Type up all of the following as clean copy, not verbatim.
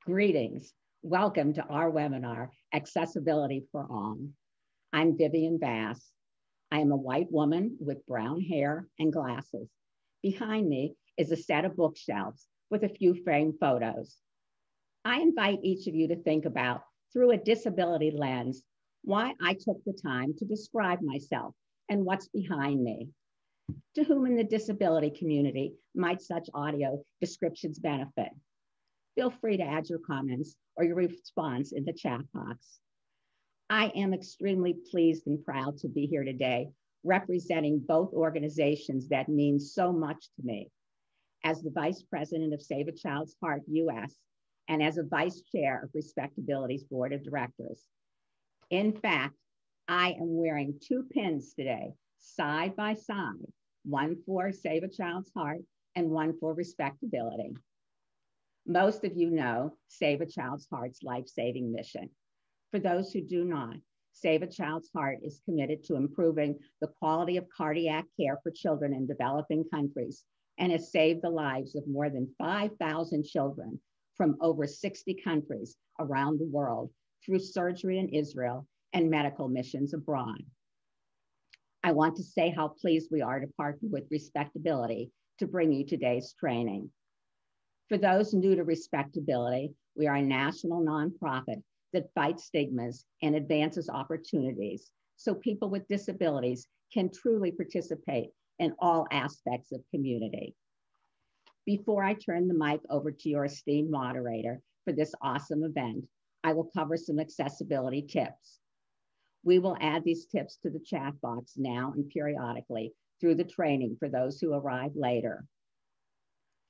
Greetings. Welcome to our webinar, Accessibility for All. I'm Vivian Bass. I am a white woman with brown hair and glasses. Behind me is a set of bookshelves with a few framed photos. I invite each of you to think about, through a disability lens, why I took the time to describe myself and what's behind me. To whom in the disability community might such audio descriptions benefit? Feel free to add your comments or your response in the chat box. I am extremely pleased and proud to be here today, representing both organizations that mean so much to me. As the Vice President of Save a Child's Heart US, and as a Vice Chair of Respectability's Board of Directors. In fact, I am wearing two pins today, side by side, one for Save a Child's Heart and one for Respectability. Most of you know Save a Child's Heart's life-saving mission. For those who do not, Save a Child's Heart is committed to improving the quality of cardiac care for children in developing countries and has saved the lives of more than 5,000 children from over 60 countries around the world through surgery in Israel and medical missions abroad. I want to say how pleased we are to partner with Respectability to bring you today's training. For those new to Respectability, we are a national nonprofit that fights stigmas and advances opportunities so people with disabilities can truly participate in all aspects of community. Before I turn the mic over to your esteemed moderator for this awesome event, I will cover some accessibility tips. We will add these tips to the chat box now and periodically through the training for those who arrive later.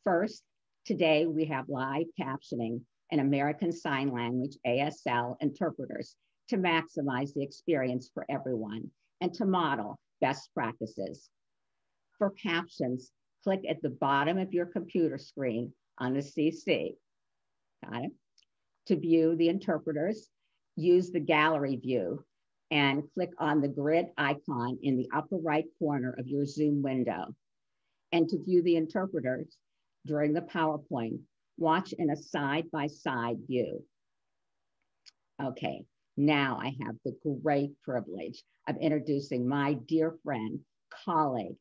First, today we have live captioning and American Sign Language ASL interpreters to maximize the experience for everyone and to model best practices. For captions, click at the bottom of your computer screen on the CC. Got it? To view the interpreters, use the gallery view and click on the grid icon in the upper right corner of your Zoom window. And to view the interpreters during the PowerPoint, watch in a side-by-side view. Okay, now I have the great privilege of introducing my dear friend, colleague,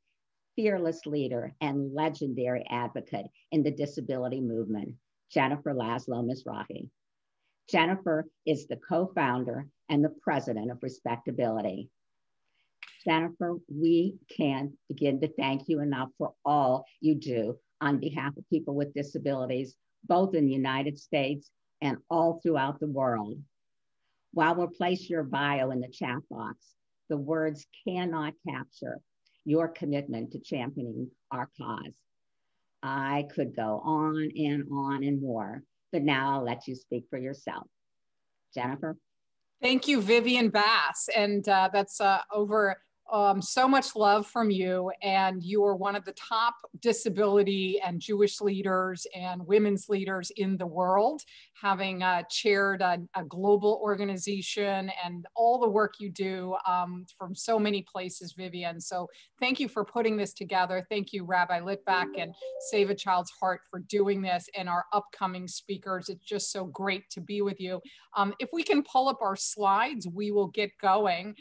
fearless leader, and legendary advocate in the disability movement, Jennifer Laszlo Mizrahi. Jennifer is the co-founder and the president of Respectability. Jennifer, we can't begin to thank you enough for all you do on behalf of people with disabilities, both in the United States and all throughout the world. While we'll place your bio in the chat box, the words cannot capture your commitment to championing our cause. I could go on and more, but now I'll let you speak for yourself. Jennifer? Thank you, Vivian Bass. And that's over so much love from you. And you are one of the top disability and Jewish leaders and women's leaders in the world, having chaired a global organization and all the work you do from so many places, Vivian. So thank you for putting this together. Thank you, Rabbi Litvak and Save a Child's Heart for doing this, and our upcoming speakers. It's just so great to be with you. If we can pull up our slides, we will get going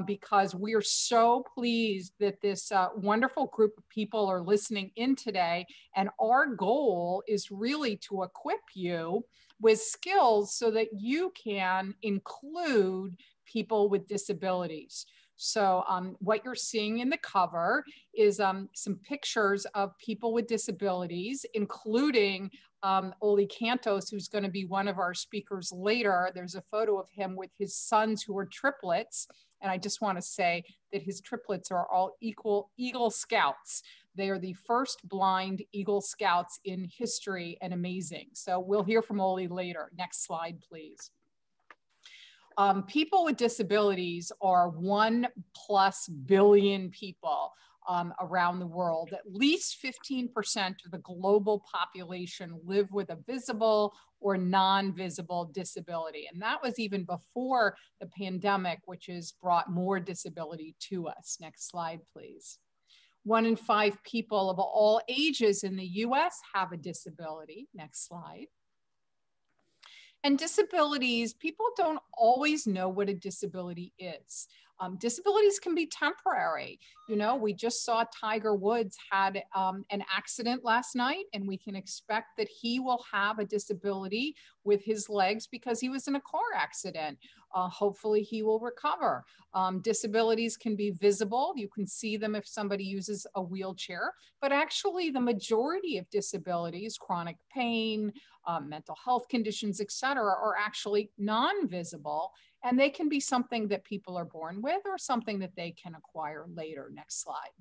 because we are so pleased that this wonderful group of people are listening in today. And our goal is really to equip you with skills so that you can include people with disabilities. So what you're seeing in the cover is some pictures of people with disabilities, including Oli Cantos, who's going to be one of our speakers later. There's a photo of him with his sons who are triplets. And I just want to say that his triplets are all Eagle Scouts. They are the first blind Eagle Scouts in history, and amazing. So we'll hear from Oli later. Next slide, please. People with disabilities are 1+ billion people around the world. At least 15% of the global population live with a visible or non-visible disability. And that was even before the pandemic, which has brought more disability to us. Next slide, please. 1 in 5 people of all ages in the US have a disability. Next slide. And disabilities, people don't always know what a disability is. Disabilities can be temporary. You know, we just saw Tiger Woods had an accident last night, and we can expect that he will have a disability with his legs because he was in a car accident. Hopefully he will recover. Disabilities can be visible. You can see them if somebody uses a wheelchair, but actually the majority of disabilities, chronic pain, mental health conditions, et cetera, are actually non-visible, and they can be something that people are born with or something that they can acquire later. Next slide.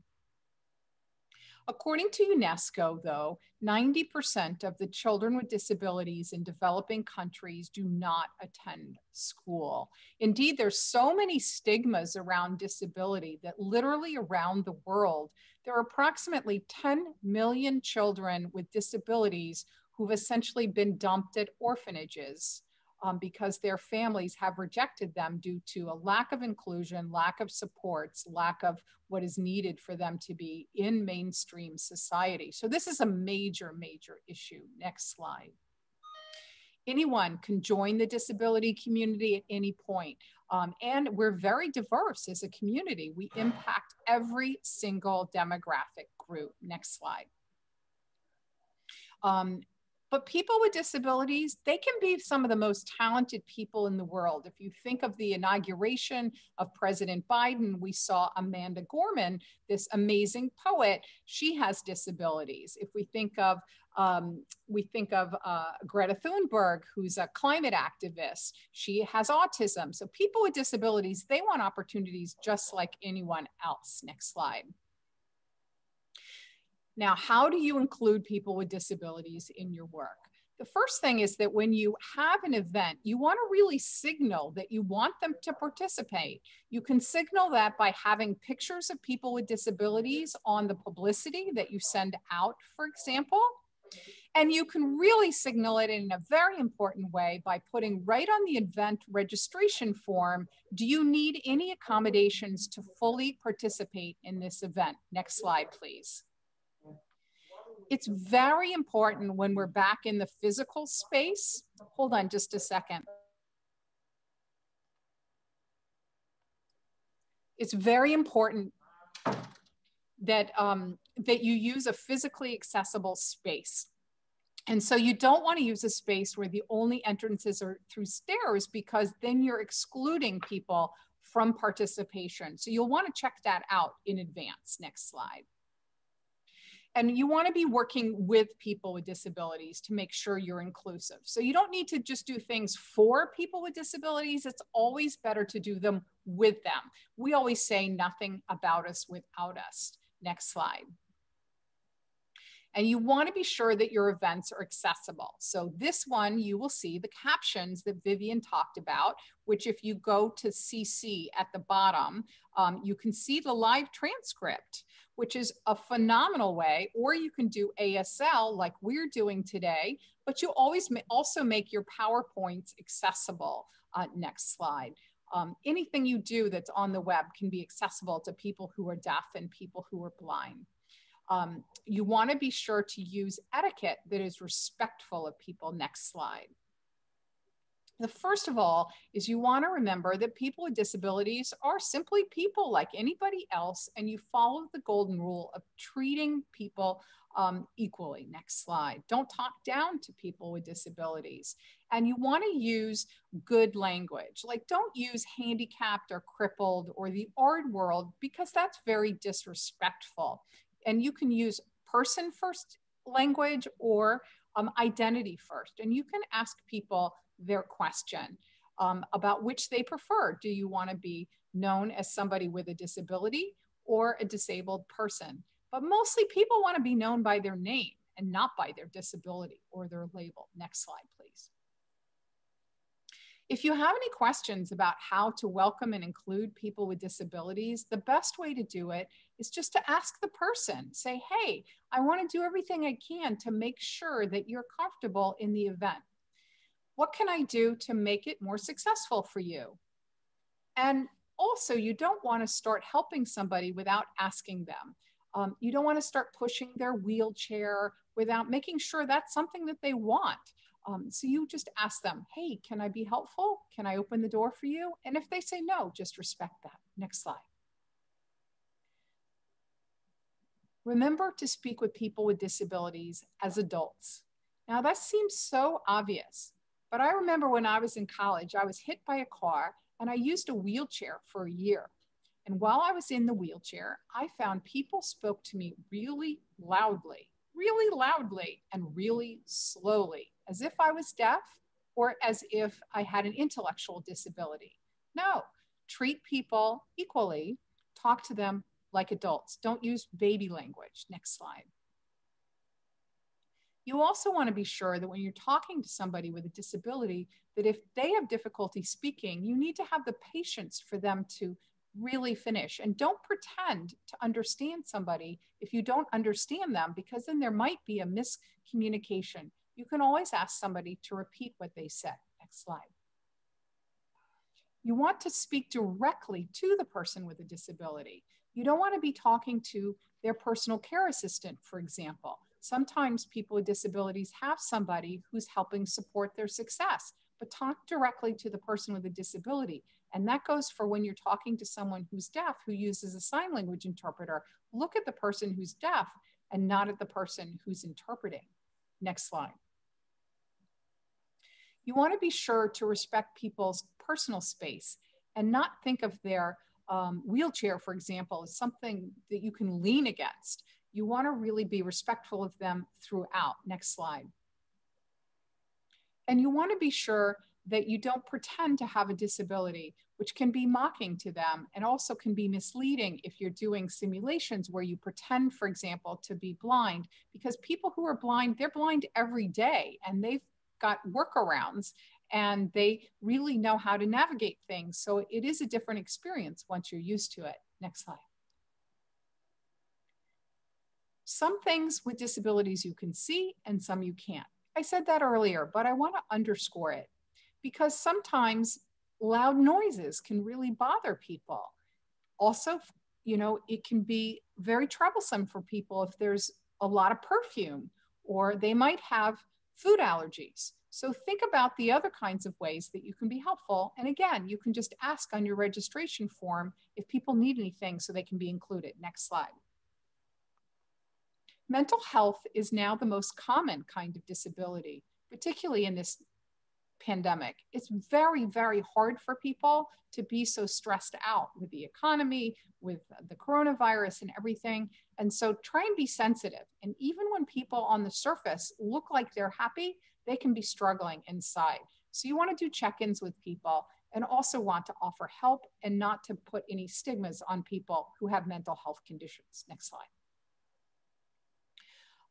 According to UNESCO, though, 90% of the children with disabilities in developing countries do not attend school. Indeed, there's so many stigmas around disability that literally around the world, there are approximately 10 million children with disabilities who've essentially been dumped at orphanages because their families have rejected them due to a lack of inclusion, lack of supports, lack of what is needed for them to be in mainstream society. So this is a major, major issue. Next slide. Anyone can join the disability community at any point. And we're very diverse as a community. We impact every single demographic group. Next slide. But people with disabilities, they can be some of the most talented people in the world. If you think of the inauguration of President Biden, we saw Amanda Gorman, this amazing poet. She has disabilities. If we think of Greta Thunberg, who's a climate activist, she has autism. So people with disabilities, they want opportunities just like anyone else. Next slide. Now, how do you include people with disabilities in your work? The first thing is that when you have an event, you want to really signal that you want them to participate. You can signal that by having pictures of people with disabilities on the publicity that you send out, for example. And you can really signal it in a very important way by putting right on the event registration form, do you need any accommodations to fully participate in this event? Next slide, please. It's very important when we're back in the physical space. Hold on just a second. It's very important that, that you use a physically accessible space. And so you don't want to use a space where the only entrances are through stairs, because then you're excluding people from participation. So you'll want to check that out in advance. Next slide. And you want to be working with people with disabilities to make sure you're inclusive. So you don't need to just do things for people with disabilities. It's always better to do them with them. We always say nothing about us without us. Next slide. And you want to be sure that your events are accessible. So this one, you will see the captions that Vivian talked about, which if you go to CC at the bottom, you can see the live transcript, which is a phenomenal way, or you can do ASL like we're doing today, but you always also make your PowerPoints accessible. Next slide. Anything you do that's on the web can be accessible to people who are deaf and people who are blind. You want to be sure to use etiquette that is respectful of people. Next slide. The first of all is you want to remember that people with disabilities are simply people like anybody else, and you follow the golden rule of treating people equally. Next slide. Don't talk down to people with disabilities. And you want to use good language. Like, don't use handicapped or crippled or the art world, because that's very disrespectful. And you can use person first language or identity first. And you can ask people their question about which they prefer. Do you want to be known as somebody with a disability or a disabled person? But mostly people want to be known by their name and not by their disability or their label. Next slide, please. If you have any questions about how to welcome and include people with disabilities, the best way to do it is just to ask the person. Say, hey, I want to do everything I can to make sure that you're comfortable in the event. What can I do to make it more successful for you? And also, you don't want to start helping somebody without asking them. You don't want to start pushing their wheelchair without making sure that's something that they want. So you just ask them, hey, can I be helpful? Can I open the door for you? And if they say no, just respect that. Next slide. Remember to speak with people with disabilities as adults. Now that seems so obvious, but I remember when I was in college, I was hit by a car and I used a wheelchair for a year. And while I was in the wheelchair, I found people spoke to me really loudly, and really slowly, as if I was deaf or as if I had an intellectual disability. No, treat people equally, talk to them like adults. Don't use baby language. Next slide. You also want to be sure that when you're talking to somebody with a disability, that if they have difficulty speaking, you need to have the patience for them to really finish. And don't pretend to understand somebody if you don't understand them, because then there might be a miscommunication. You can always ask somebody to repeat what they said. Next slide. You want to speak directly to the person with a disability. You don't want to be talking to their personal care assistant, for example. Sometimes people with disabilities have somebody who's helping support their success, but talk directly to the person with a disability. And that goes for when you're talking to someone who's deaf who uses a sign language interpreter. Look at the person who's deaf and not at the person who's interpreting. Next slide. You want to be sure to respect people's personal space and not think of their wheelchair, for example, as something that you can lean against. You want to really be respectful of them throughout. Next slide. And you want to be sure that you don't pretend to have a disability, which can be mocking to them and also can be misleading if you're doing simulations where you pretend, for example, to be blind, because people who are blind, they're blind every day and they've got workarounds and they really know how to navigate things. So it is a different experience once you're used to it. Next slide. Some things with disabilities you can see and some you can't. I said that earlier, but I want to underscore it because sometimes loud noises can really bother people. Also, you know, it can be very troublesome for people if there's a lot of perfume or they might have food allergies. So think about the other kinds of ways that you can be helpful. And again, you can just ask on your registration form if people need anything so they can be included. Next slide. Mental health is now the most common kind of disability, particularly in this pandemic. It's very, very hard for people to be so stressed out with the economy, with the coronavirus and everything. And so try and be sensitive. And even when people on the surface look like they're happy, they can be struggling inside. So you want to do check-ins with people and also want to offer help and not to put any stigmas on people who have mental health conditions. Next slide.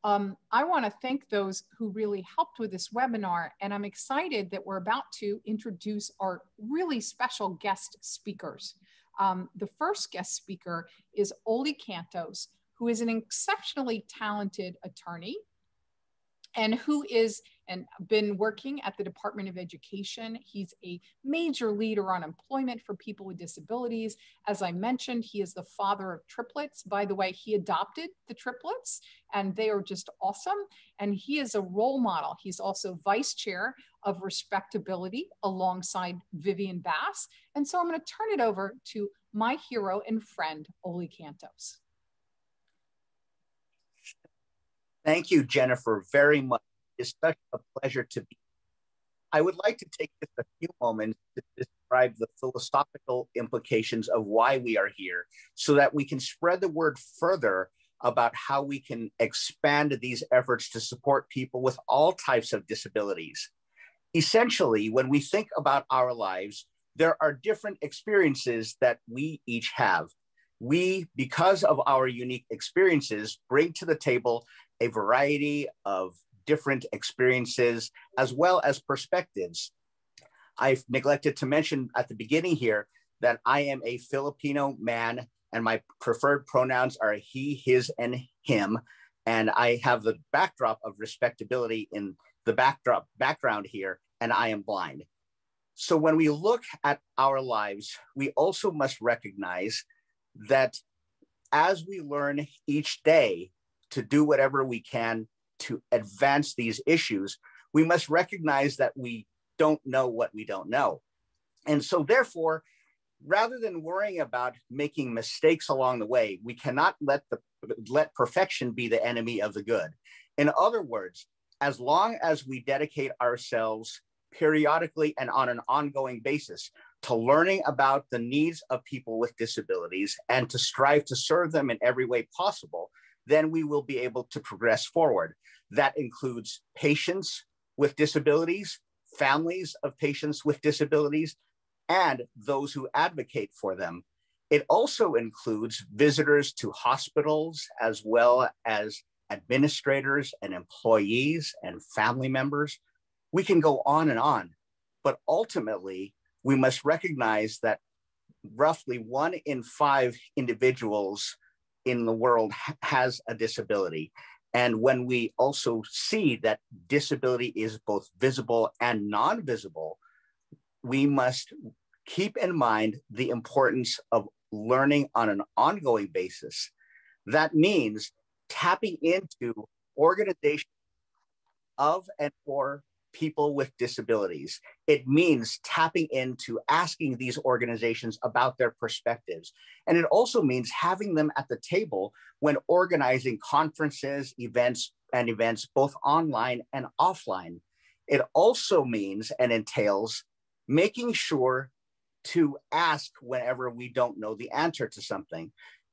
I want to thank those who really helped with this webinar, and I'm excited that we're about to introduce our really special guest speakers. The first guest speaker is Oli Cantos, who is an exceptionally talented attorney and who is been working at the Department of Education. He's a major leader on employment for people with disabilities. As I mentioned, he is the father of triplets. By the way, he adopted the triplets and they are just awesome. And he is a role model. He's also vice chair of Respectability alongside Vivian Bass. And so I'm going to turn it over to my hero and friend, Oli Cantos. Thank you, Jennifer, very much. It's such a pleasure to be. I would like to take just a few moments to describe the philosophical implications of why we are here so that we can spread the word further about how we can expand these efforts to support people with all types of disabilities. Essentially, when we think about our lives, there are different experiences that we each have. We, because of our unique experiences, bring to the table a variety of different experiences as well as perspectives. I've neglected to mention at the beginning here that I am a Filipino man and my preferred pronouns are he, his, and him. And I have the backdrop of respectability in the background here, and I am blind. So when we look at our lives, we also must recognize that as we learn each day to do whatever we can to advance these issues, we must recognize that we don't know what we don't know. And so therefore, rather than worrying about making mistakes along the way, we cannot let perfection be the enemy of the good. In other words, as long as we dedicate ourselves periodically and on an ongoing basis to learning about the needs of people with disabilities and to strive to serve them in every way possible, then we will be able to progress forward. That includes patients with disabilities, families of patients with disabilities, and those who advocate for them. It also includes visitors to hospitals, as well as administrators and employees and family members. We can go on, but ultimately, we must recognize that roughly 1 in 5 individuals in the world has a disability. And when we also see that disability is both visible and non-visible, we must keep in mind the importance of learning on an ongoing basis. That means tapping into organizations of and for people with disabilities. It means tapping into asking these organizations about their perspectives. And it also means having them at the table when organizing conferences, events both online and offline. It also means and entails making sure to ask whenever we don't know the answer to something.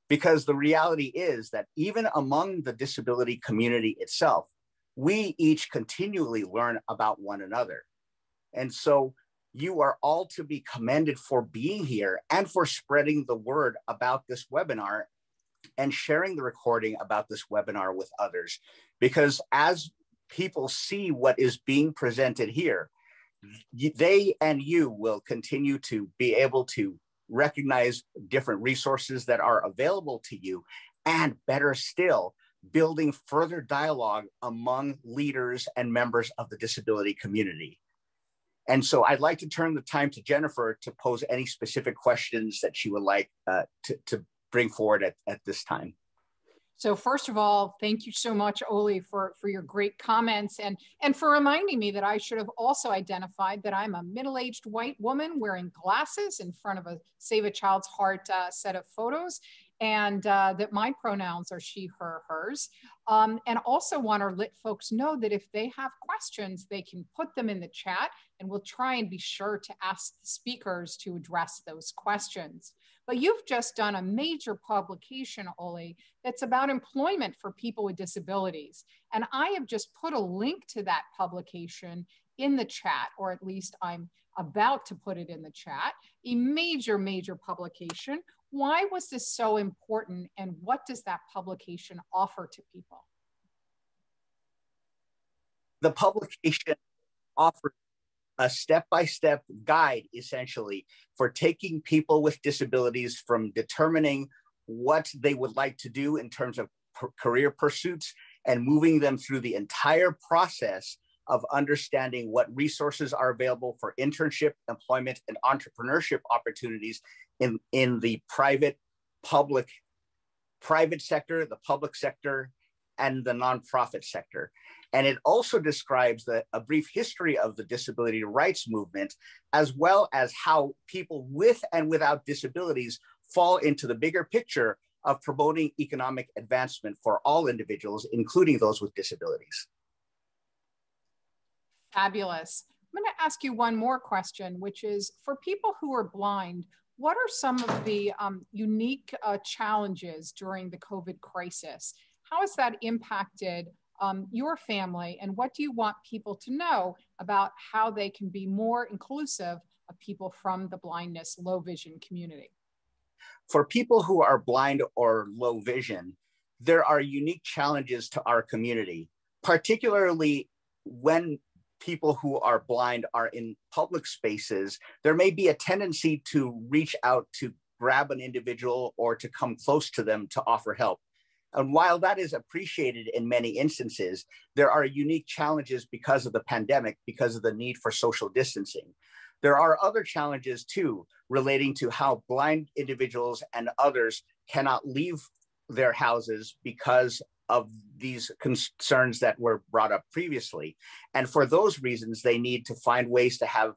Because the reality is that even among the disability community itself, we each continually learn about one another. And so you are all to be commended for being here and for spreading the word about this webinar and sharing the recording about this webinar with others. Because as people see what is being presented here, they and you will continue to be able to recognize different resources that are available to you, and better still, building further dialogue among leaders and members of the disability community. And so I'd like to turn the time to Jennifer to pose any specific questions that she would like to bring forward at this time. So first of all, thank you so much, Oli, for your great comments and for reminding me that I should have also identified that I'm a middle-aged white woman wearing glasses in front of a Save a Child's Heart set of photos, and that my pronouns are she, her, hers. And also want to let folks know that if they have questions, they can put them in the chat, and we'll try and be sure to ask the speakers to address those questions. But you've just done a major publication, Oli, that's about employment for people with disabilities. And I have just put a link to that publication in the chat, or at least I'm about to put it in the chat, a major, major publication. Why was this so important, and what does that publication offer to people? The publication offers a step-by-step guide, essentially, for taking people with disabilities from determining what they would like to do in terms of career pursuits and moving them through the entire process of understanding what resources are available for internship, employment, and entrepreneurship opportunities in the private sector, the public sector, and the nonprofit sector. And it also describes a brief history of the disability rights movement, as well as how people with and without disabilities fall into the bigger picture of promoting economic advancement for all individuals, including those with disabilities. Fabulous. I'm going to ask you one more question, which is, for people who are blind, what are some of the unique challenges during the COVID crisis? How has that impacted your family, and what do you want people to know about how they can be more inclusive of people from the blindness, low vision community? For people who are blind or low vision, there are unique challenges to our community, particularly when people who are blind are in public spaces. There may be a tendency to reach out to grab an individual or to come close to them to offer help. And while that is appreciated in many instances, there are unique challenges because of the pandemic, because of the need for social distancing. There are other challenges too, relating to how blind individuals and others cannot leave their houses because of these concerns that were brought up previously. And for those reasons, they need to find ways to have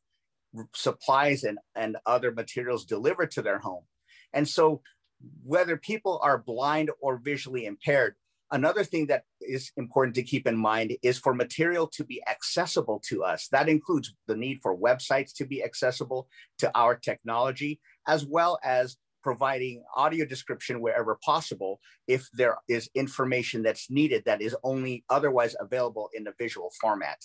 supplies and other materials delivered to their home. And so whether people are blind or visually impaired, another thing that is important to keep in mind is for material to be accessible to us. That includes the need for websites to be accessible to our technology, as well as providing audio description wherever possible if there is information that's needed that is only otherwise available in a visual format.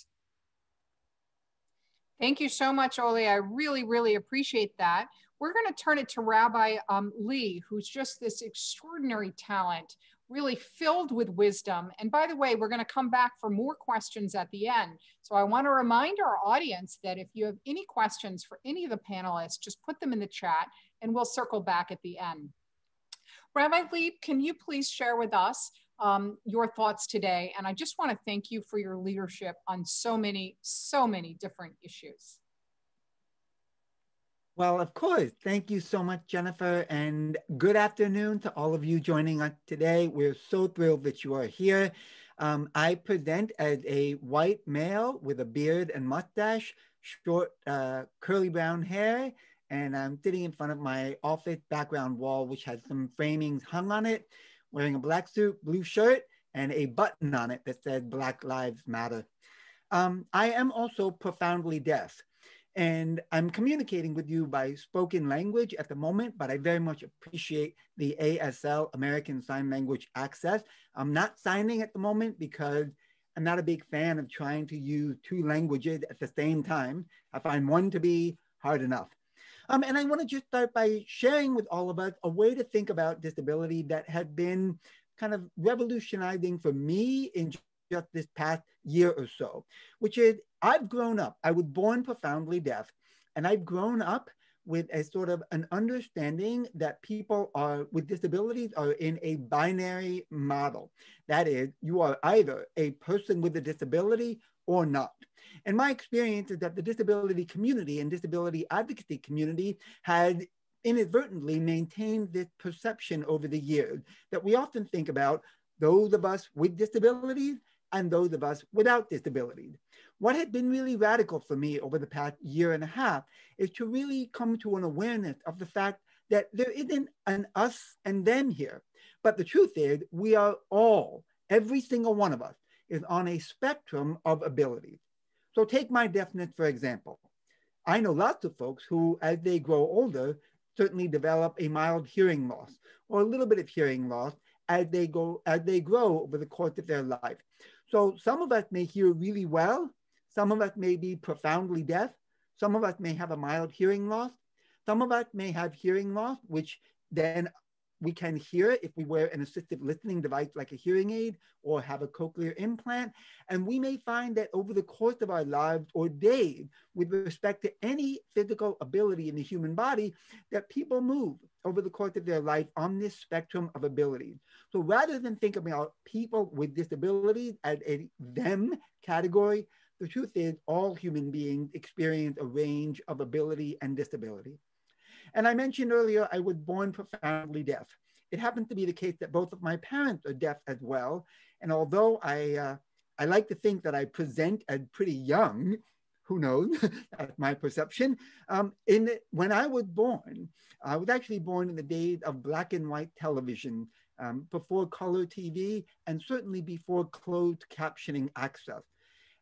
Thank you so much, Ole. I really, really appreciate that. We're going to turn it to Rabbi Lee, who's just this extraordinary talent, really filled with wisdom. And by the way, we're going to come back for more questions at the end. So I want to remind our audience that if you have any questions for any of the panelists, just put them in the chat and we'll circle back at the end. Rabbi Lee, can you please share with us your thoughts today? And I just want to thank you for your leadership on so many different issues. Well, of course. Thank you so much, Jennifer, and good afternoon to all of you joining us today. We're so thrilled that you are here. I present as a white male with a beard and mustache, short curly brown hair, and I'm sitting in front of my office background wall, which has some framings hung on it, wearing a black suit, blue shirt, and a button on it that said Black Lives Matter. I am also profoundly deaf. And I'm communicating with you by spoken language at the moment, but I very much appreciate the ASL, American Sign Language Access. I'm not signing at the moment because I'm not a big fan of trying to use two languages at the same time. I find one to be hard enough. And I want to just start by sharing with all of us a way to think about disability that had been kind of revolutionizing for me in just this past year or so, which is I've grown up, I was born profoundly deaf, and I've grown up with a sort of an understanding that people are with disabilities are in a binary model. That is, you are either a person with a disability or not. And my experience is that the disability community and disability advocacy community had inadvertently maintained this perception over the years that we often think about those of us with disabilities and those of us without disabilities. What had been really radical for me over the past year and a half is to really come to an awareness of the fact that there isn't an us and them here. But the truth is, we are all, every single one of us, is on a spectrum of abilities. So take my deafness, for example. I know lots of folks who, as they grow older, certainly develop a mild hearing loss or a little bit of hearing loss as they grow over the course of their life. So some of us may hear really well. Some of us may be profoundly deaf. Some of us may have a mild hearing loss. Some of us may have hearing loss, which then we can hear if we wear an assistive listening device like a hearing aid or have a cochlear implant. And we may find that over the course of our lives or days, with respect to any physical ability in the human body, that people move over the course of their life on this spectrum of abilities. So rather than think about people with disabilities as a them category, the truth is all human beings experience a range of ability and disability. And I mentioned earlier, I was born profoundly deaf. It happens to be the case that both of my parents are deaf as well. And although I like to think that I present as pretty young, who knows, that's my perception. When I was born, I was actually born in the days of black and white television, before color TV, and certainly before closed captioning access.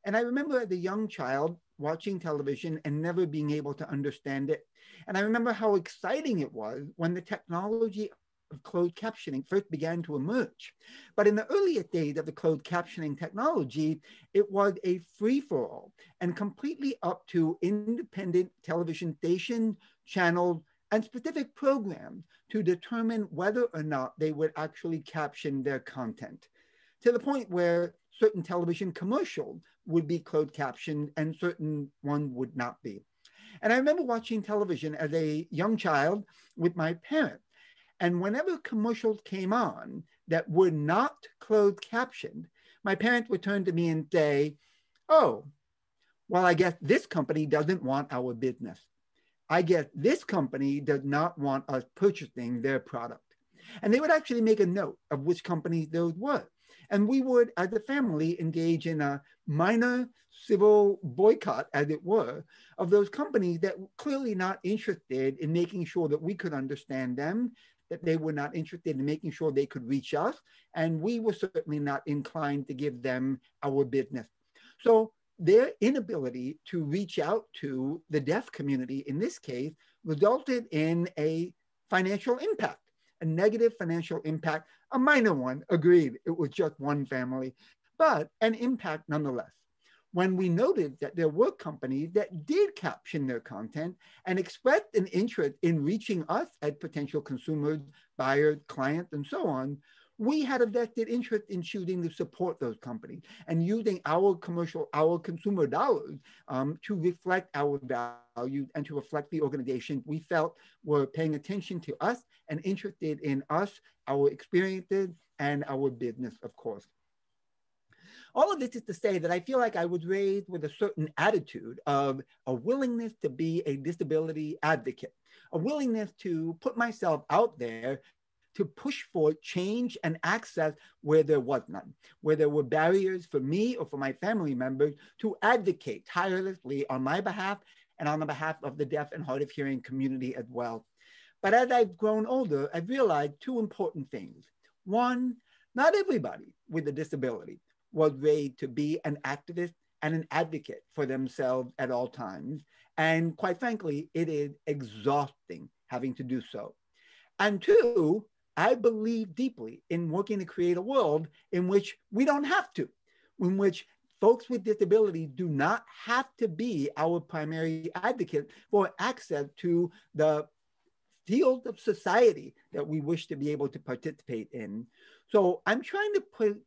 And I remember as a young child watching television and never being able to understand it. And I remember how exciting it was when the technology of closed captioning first began to emerge. But in the earliest days of the closed captioning technology, it was a free-for-all and completely up to independent television stations, channels, and specific programs to determine whether or not they would actually caption their content, to the point where certain television commercials would be closed captioned and certain ones would not be. And I remember watching television as a young child with my parents. And whenever commercials came on that were not closed captioned, my parents would turn to me and say, oh, well, I guess this company doesn't want our business. I guess this company does not want us purchasing their product. And they would actually make a note of which companies those were. And we would, as a family, engage in a minor civil boycott, as it were, of those companies that were clearly not interested in making sure that we could understand them, that they were not interested in making sure they could reach us, and we were certainly not inclined to give them our business. So their inability to reach out to the deaf community in this case resulted in a financial impact, a negative financial impact, a minor one, agreed, it was just one family, but an impact nonetheless. When we noted that there were companies that did caption their content and expressed an interest in reaching us as potential consumers, buyers, clients, and so on, we had a vested interest in choosing to support those companies and using our consumer dollars to reflect our values and to reflect the organization we felt were paying attention to us and interested in us, our experiences, and our business, of course. All of this is to say that I feel like I was raised with a certain attitude of a willingness to be a disability advocate, a willingness to put myself out there to push for change and access where there was none, where there were barriers for me or for my family members to advocate tirelessly on my behalf and on the behalf of the deaf and hard of hearing community as well. But as I've grown older, I've realized two important things. One, not everybody with a disability was raised to be an activist and an advocate for themselves at all times. And quite frankly, it is exhausting having to do so. And two, I believe deeply in working to create a world in which we don't have to, in which folks with disabilities do not have to be our primary advocate for access to the field of society that we wish to be able to participate in. So I'm trying to put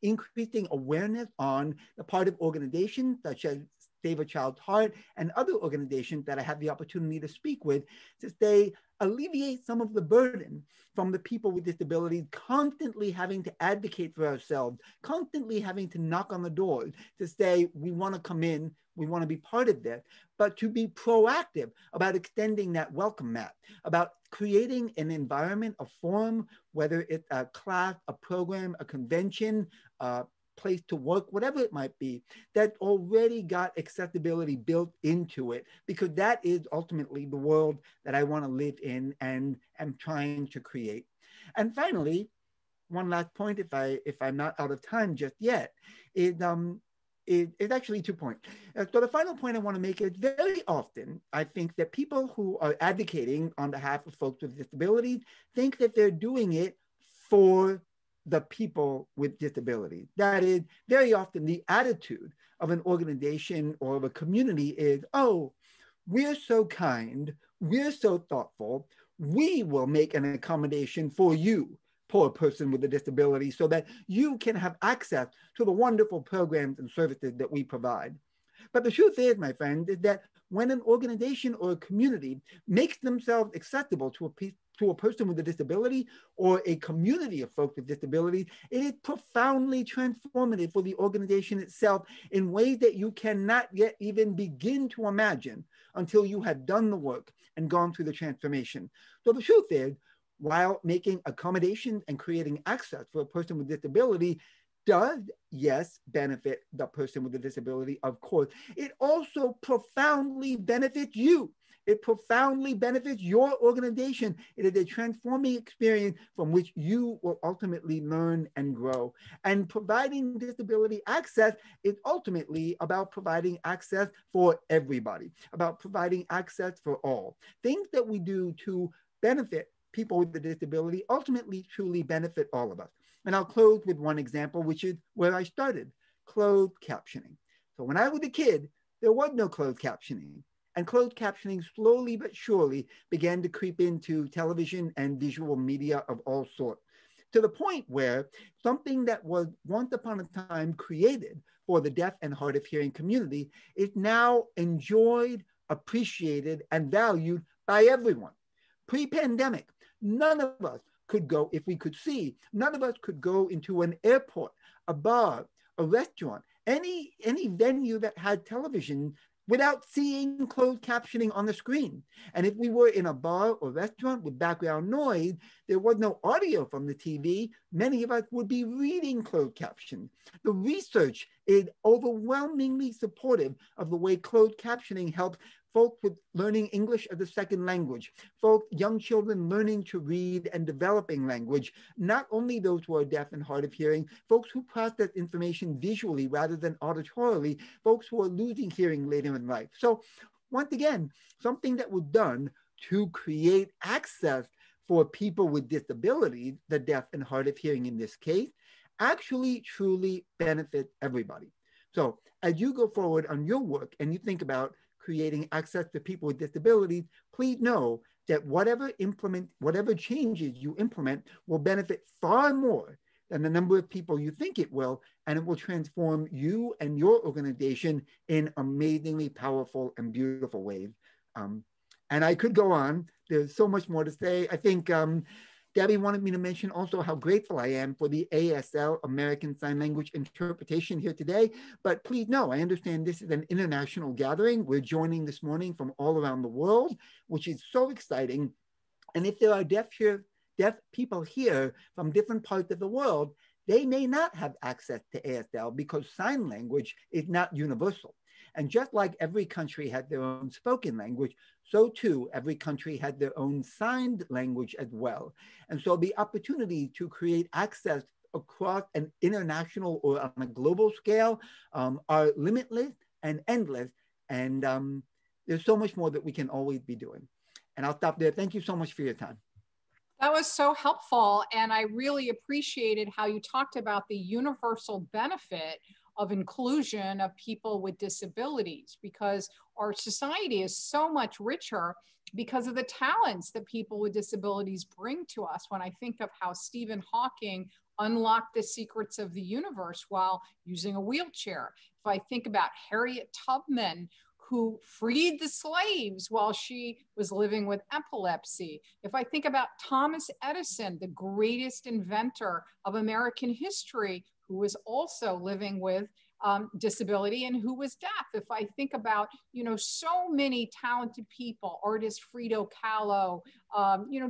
increasing awareness on the part of organizations such as Save a Child's Heart and other organizations that I have the opportunity to speak with to say, alleviate some of the burden from the people with disabilities constantly having to advocate for ourselves, constantly having to knock on the doors to say, we want to come in, we want to be part of this, but to be proactive about extending that welcome mat, about creating an environment, a forum, whether it's a class, a program, a convention, place to work, whatever it might be, that already got accessibility built into it, because that is ultimately the world that I want to live in and am trying to create. And finally, one last point, if I'm not out of time just yet, is actually 2 points. So the final point I want to make is very often, I think that people who are advocating on behalf of folks with disabilities think that they're doing it for the people with disabilities. That is, very often the attitude of an organization or of a community is, oh, we're so kind, we're so thoughtful, we will make an accommodation for you, poor person with a disability, so that you can have access to the wonderful programs and services that we provide. But the truth is, my friend, is that when an organization or a community makes themselves accessible to a person with a disability or a community of folks with disabilities, it is profoundly transformative for the organization itself in ways that you cannot yet even begin to imagine until you have done the work and gone through the transformation. So the truth is, while making accommodations and creating access for a person with disability does, yes, benefit the person with a disability, of course, it also profoundly benefits you. It profoundly benefits your organization. It is a transforming experience from which you will ultimately learn and grow. And providing disability access is ultimately about providing access for everybody, about providing access for all. Things that we do to benefit people with a disability ultimately truly benefit all of us. And I'll close with one example, which is where I started, closed captioning. So when I was a kid, there was no closed captioning. And closed captioning slowly but surely began to creep into television and visual media of all sorts, to the point where something that was once upon a time created for the deaf and hard of hearing community is now enjoyed, appreciated, and valued by everyone. Pre-pandemic, none of us could go, if we could see, none of us could go into an airport, a bar, a restaurant, any venue that had television without seeing closed captioning on the screen. And if we were in a bar or restaurant with background noise, there was no audio from the TV, many of us would be reading closed captions. The research is overwhelmingly supportive of the way closed captioning helps folks with learning English as a second language, folks, young children learning to read and developing language, not only those who are deaf and hard of hearing, folks who process information visually rather than auditorily, folks who are losing hearing later in life. So once again, something that was done to create access for people with disabilities, the deaf and hard of hearing in this case, actually truly benefits everybody. So as you go forward on your work and you think about creating access to people with disabilities, please know that whatever changes you implement will benefit far more than the number of people you think it will, and it will transform you and your organization in amazingly powerful and beautiful ways. And I could go on. There's so much more to say. I think Debbie wanted me to mention also how grateful I am for the ASL, American Sign Language Interpretation, here today. But please know, I understand this is an international gathering. We're joining this morning from all around the world, which is so exciting. And if there are deaf people here from different parts of the world, they may not have access to ASL because sign language is not universal. And just like every country had their own spoken language, so too, every country had their own signed language as well. And so the opportunity to create access across an international or on a global scale are limitless and endless. And there's so much more that we can always be doing. And I'll stop there. Thank you so much for your time. That was so helpful. And I really appreciated how you talked about the universal benefit of inclusion of people with disabilities, because our society is so much richer because of the talents that people with disabilities bring to us. When I think of how Stephen Hawking unlocked the secrets of the universe while using a wheelchair, if I think about Harriet Tubman, who freed the slaves while she was living with epilepsy. If I think about Thomas Edison, the greatest inventor of American history, who was also living with disability and who was deaf. If I think about, so many talented people, artist Frida Kahlo,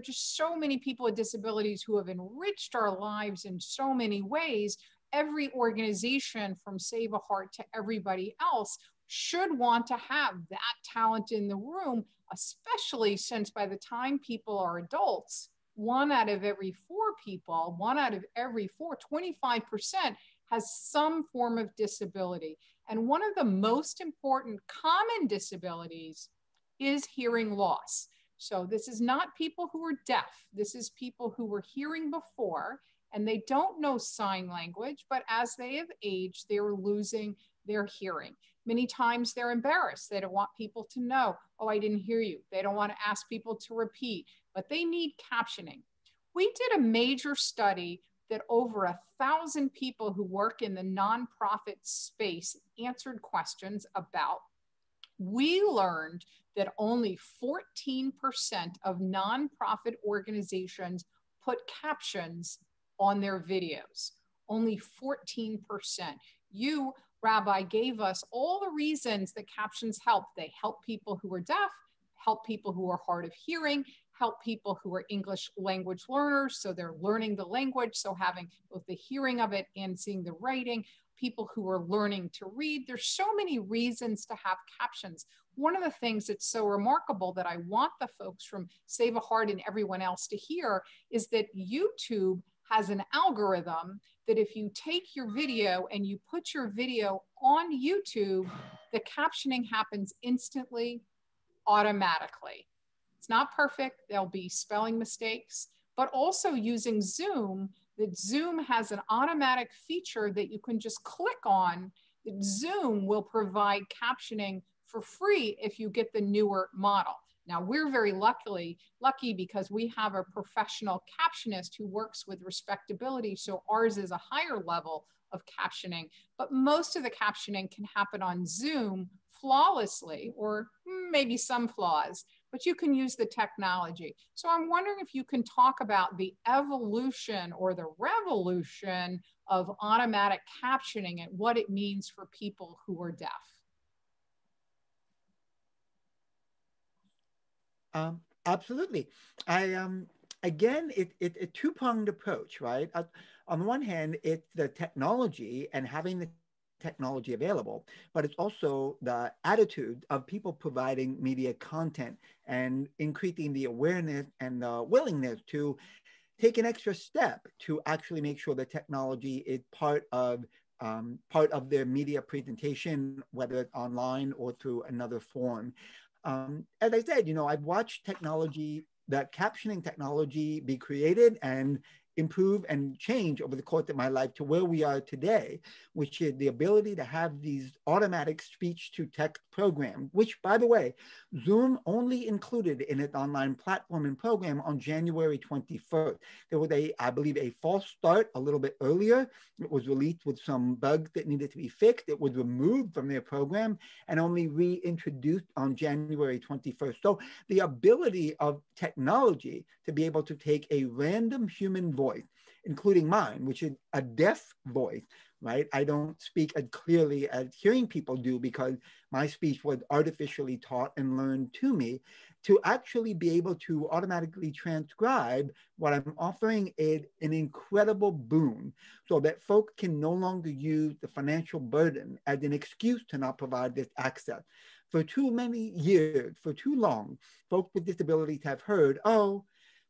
just so many people with disabilities who have enriched our lives in so many ways. Every organization from Save a Heart to everybody else should want to have that talent in the room, especially since by the time people are adults, 1 out of every 4 people, 1 out of every 4, 25% has some form of disability. And one of the most important common disabilities is hearing loss. So this is not people who are deaf. This is people who were hearing before and they don't know sign language, but as they have aged, they're losing their hearing. Many times they're embarrassed. They don't want people to know, oh, I didn't hear you. They don't want to ask people to repeat, but they need captioning. We did a major study that over 1,000 people who work in the nonprofit space answered questions about. We learned that only 14% of nonprofit organizations put captions on their videos. Only 14%. You, Rabbi, gave us all the reasons that captions help. They help people who are deaf, help people who are hard of hearing, help people who are English language learners, so they're learning the language, so having both the hearing of it and seeing the writing, people who are learning to read. There's so many reasons to have captions. One of the things that's so remarkable that I want the folks from Save a Heart and everyone else to hear is that YouTube has an algorithm that if you take your video and you put your video on YouTube, the captioning happens instantly, automatically. It's not perfect. There'll be spelling mistakes, but also using Zoom, that Zoom has an automatic feature that you can just click on. That Zoom will provide captioning for free if you get the newer model. Now, we're very lucky because we have a professional captionist who works with respectability. So ours is a higher level of captioning, but most of the captioning can happen on Zoom flawlessly, or maybe some flaws, but you can use the technology. So I'm wondering if you can talk about the evolution or the revolution of automatic captioning and what it means for people who are deaf. Absolutely. Again, it's a two-pronged approach, right? On the one hand, it's the technology and having the technology available, but it's also the attitude of people providing media content and increasing the awareness and the willingness to take an extra step to actually make sure the technology is part of their media presentation, whether it's online or through another form. As I said, I've watched that captioning technology be created and improve and change over the course of my life to where we are today, which is the ability to have these automatic speech to text programs, which, by the way, Zoom only included in its online platform and program on January 21st. There was I believe, a false start a little bit earlier. It was released with some bugs that needed to be fixed. It was removed from their program and only reintroduced on January 21st. So the ability of technology to be able to take a random human voice, including mine, which is a deaf voice, right? I don't speak as clearly as hearing people do because my speech was artificially taught and learned to me, to actually be able to automatically transcribe what I'm offering is an incredible boon, so that folks can no longer use the financial burden as an excuse to not provide this access. For too many years, for too long, folks with disabilities have heard, oh,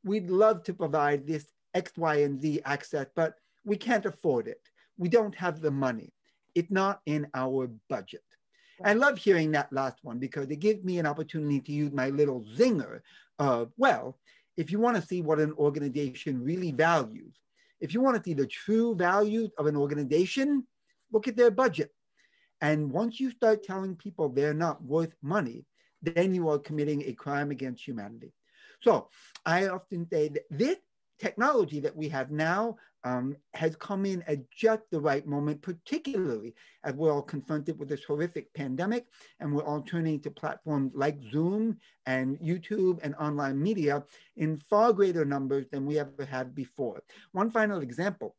we'd love to provide this X, Y, and Z access, but we can't afford it. We don't have the money. It's not in our budget. I love hearing that last one because it gives me an opportunity to use my little zinger of, well, if you want to see what an organization really values, if you want to see the true values of an organization, look at their budget. And once you start telling people they're not worth money, then you are committing a crime against humanity. So I often say that this technology that we have now has come in at just the right moment, particularly as we're all confronted with this horrific pandemic, and we're all turning to platforms like Zoom and YouTube and online media in far greater numbers than we ever had before. One final example.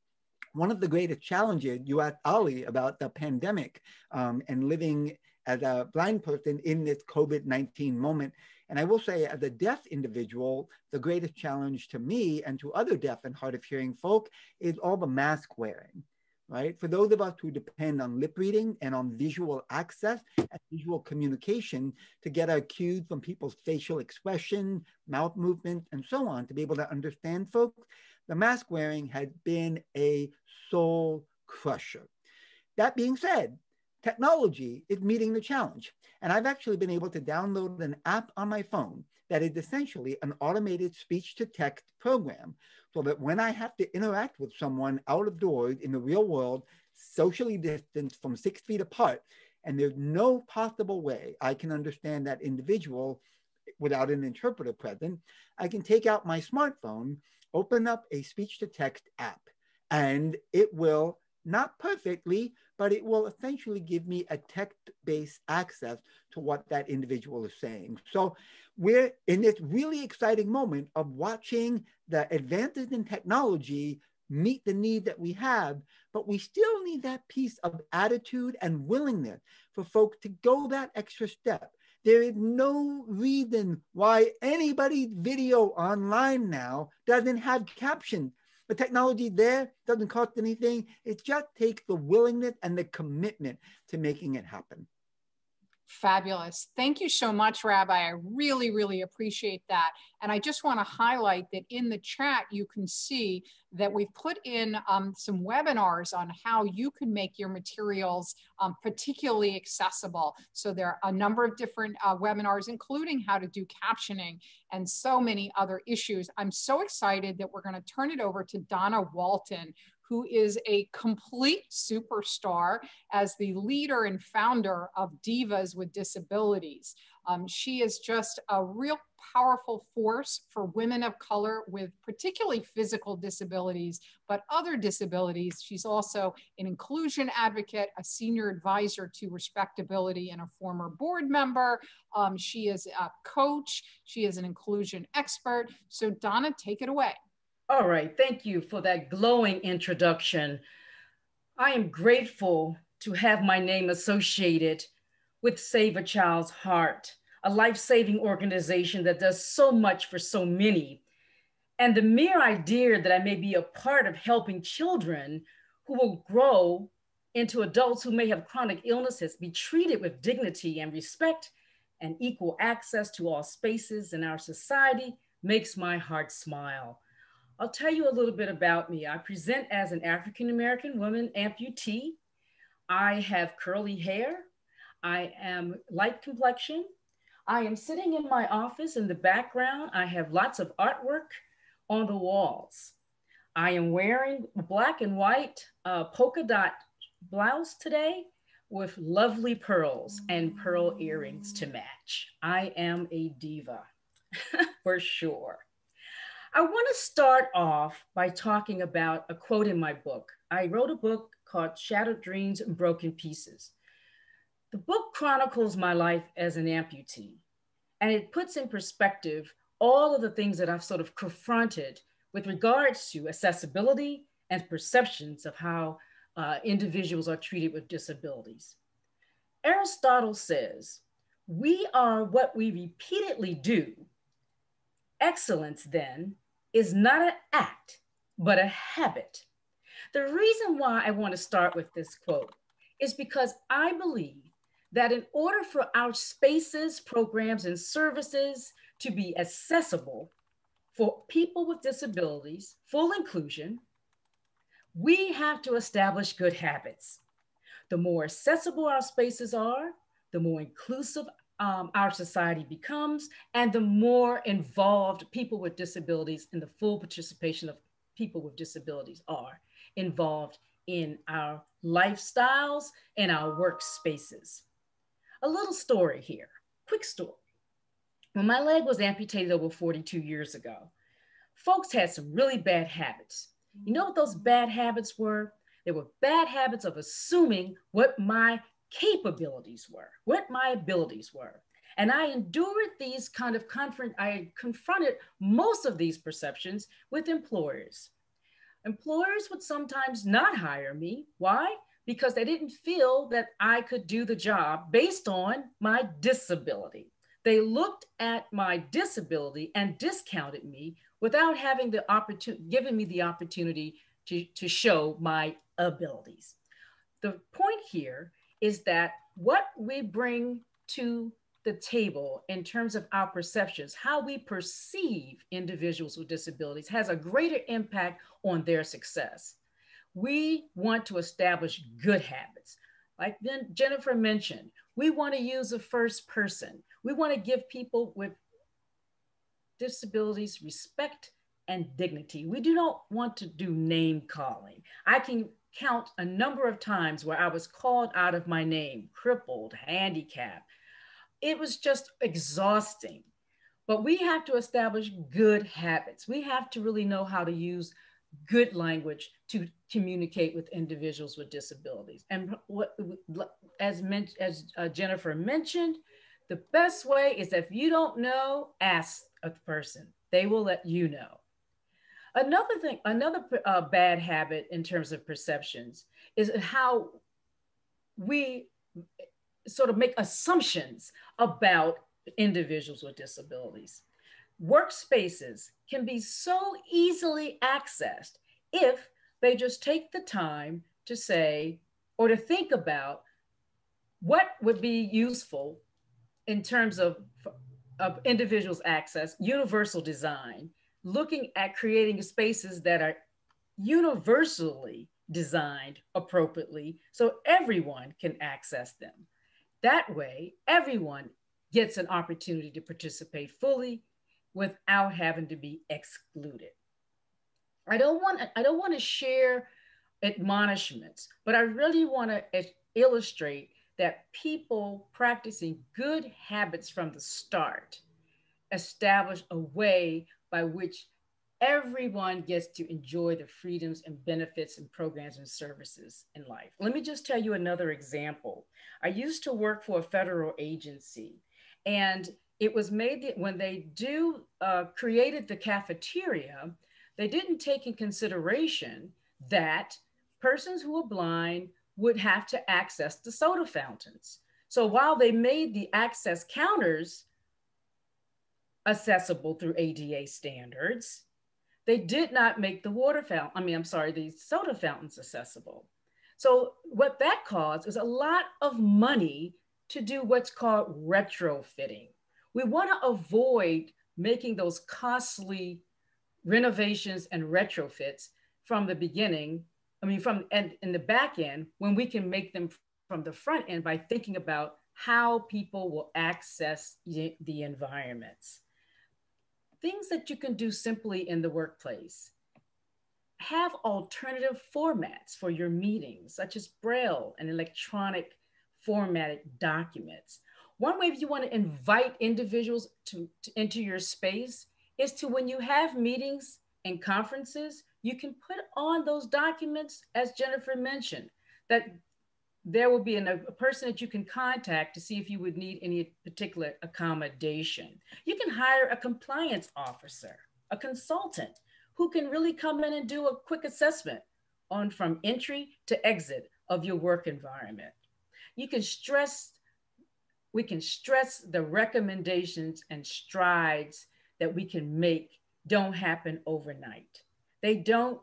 One of the greatest challenges, you asked Ali about the pandemic and living as a blind person in this COVID-19 moment. And I will say, as a deaf individual, the greatest challenge to me and to other deaf and hard of hearing folk is all the mask wearing, right? For those of us who depend on lip reading and on visual access and visual communication to get our cues from people's facial expression, mouth movement, and so on, to be able to understand folks, the mask wearing has been a soul crusher. That being said, technology is meeting the challenge. And I've actually been able to download an app on my phone that is essentially an automated speech to text program, so that when I have to interact with someone out of doors in the real world, socially distanced from 6 feet apart, and there's no possible way I can understand that individual without an interpreter present, I can take out my smartphone, open up a speech to text app, and it will, not perfectly, but it will essentially give me a text-based access to what that individual is saying. So we're in this really exciting moment of watching the advances in technology meet the need that we have, but we still need that piece of attitude and willingness for folks to go that extra step. There is no reason why anybody's video online now doesn't have captions. The technology there doesn't cost anything. It just takes the willingness and the commitment to making it happen. Fabulous. Thank you so much, Rabbi. I really, really appreciate that. And I just want to highlight that in the chat, you can see that we've put in some webinars on how you can make your materials particularly accessible. So there are a number of different webinars, including how to do captioning and so many other issues. I'm so excited that we're going to turn it over to Donna Walton, who is a complete superstar as the leader and founder of Divas with Disabilities. She is just a real powerful force for women of color with particularly physical disabilities, but other disabilities. She's also an inclusion advocate, a senior advisor to Respectability, and a former board member. She is a coach. She is an inclusion expert. So Donna, take it away. All right, thank you for that glowing introduction. I am grateful to have my name associated with Save a Child's Heart, a life-saving organization that does so much for so many. And the mere idea that I may be a part of helping children who will grow into adults who may have chronic illnesses be treated with dignity and respect and equal access to all spaces in our society makes my heart smile. I'll tell you a little bit about me. I present as an African-American woman amputee. I have curly hair. I am light complexion. I am sitting in my office. In the background, I have lots of artwork on the walls. I am wearing a black and white polka dot blouse today with lovely pearls and pearl earrings to match. I am a diva for sure. I want to start off by talking about a quote in my book. I wrote a book called Shattered Dreams and Broken Pieces. The book chronicles my life as an amputee, and it puts in perspective all of the things that I've sort of confronted with regards to accessibility and perceptions of how individuals are treated with disabilities. Aristotle says, "We are what we repeatedly do. Excellence, then, is not an act, but a habit." The reason why I want to start with this quote is because I believe that in order for our spaces, programs, and services to be accessible for people with disabilities, full inclusion, we have to establish good habits. The more accessible our spaces are, the more inclusive our society becomes, and the more involved people with disabilities and the full participation of people with disabilities are involved in our lifestyles and our workspaces. A little story here, quick story. When my leg was amputated over 42 years ago, folks had some really bad habits. You know what those bad habits were? They were bad habits of assuming what my capabilities were, what my abilities were. And I endured these I confronted most of these perceptions with employers. Employers would sometimes not hire me. Why? Because they didn't feel that I could do the job based on my disability. They looked at my disability and discounted me without having the opportunity, giving me the opportunity to show my abilities. The point here is that what we bring to the table in terms of our perceptions, how we perceive individuals with disabilities has a greater impact on their success. We want to establish good habits. Like then Jennifer mentioned, we want to use the first person. We want to give people with disabilities respect and dignity. We do not want to do name calling. I can count a number of times where I was called out of my name, crippled, handicapped. It was just exhausting. But we have to establish good habits. We have to really know how to use good language to communicate with individuals with disabilities. And as Jennifer mentioned, the best way is that if you don't know, ask a person. They will let you know. Another bad habit in terms of perceptions is how we sort of make assumptions about individuals with disabilities. Workspaces can be so easily accessed if they just take the time to say or to think about what would be useful in terms of individuals' access, universal design, looking at creating spaces that are universally designed appropriately so everyone can access them. That way, everyone gets an opportunity to participate fully without having to be excluded. I don't want to share admonishments, but I really want to illustrate that people practicing good habits from the start establish a way by which everyone gets to enjoy the freedoms and benefits and programs and services in life. Let me just tell you another example. I used to work for a federal agency, and it was made that when they created the cafeteria, they didn't take in consideration that persons who were blind would have to access the soda fountains. So while they made the access counters accessible through ADA standards. They did not make the the soda fountains accessible. So what that caused is a lot of money to do what's called retrofitting. We want to avoid making those costly renovations and retrofits from the beginning. And in the back end, when we can make them from the front end by thinking about how people will access the environments. Things that you can do simply in the workplace. Have alternative formats for your meetings, such as Braille and electronic formatted documents. One way if you want to invite individuals into your space is to, when you have meetings and conferences, you can put on those documents, as Jennifer mentioned, that there will be a person that you can contact to see if you would need any particular accommodation. You can hire a compliance officer, a consultant, who can really come in and do a quick assessment on from entry to exit of your work environment. We can stress the recommendations and strides that we can make don't happen overnight. They don't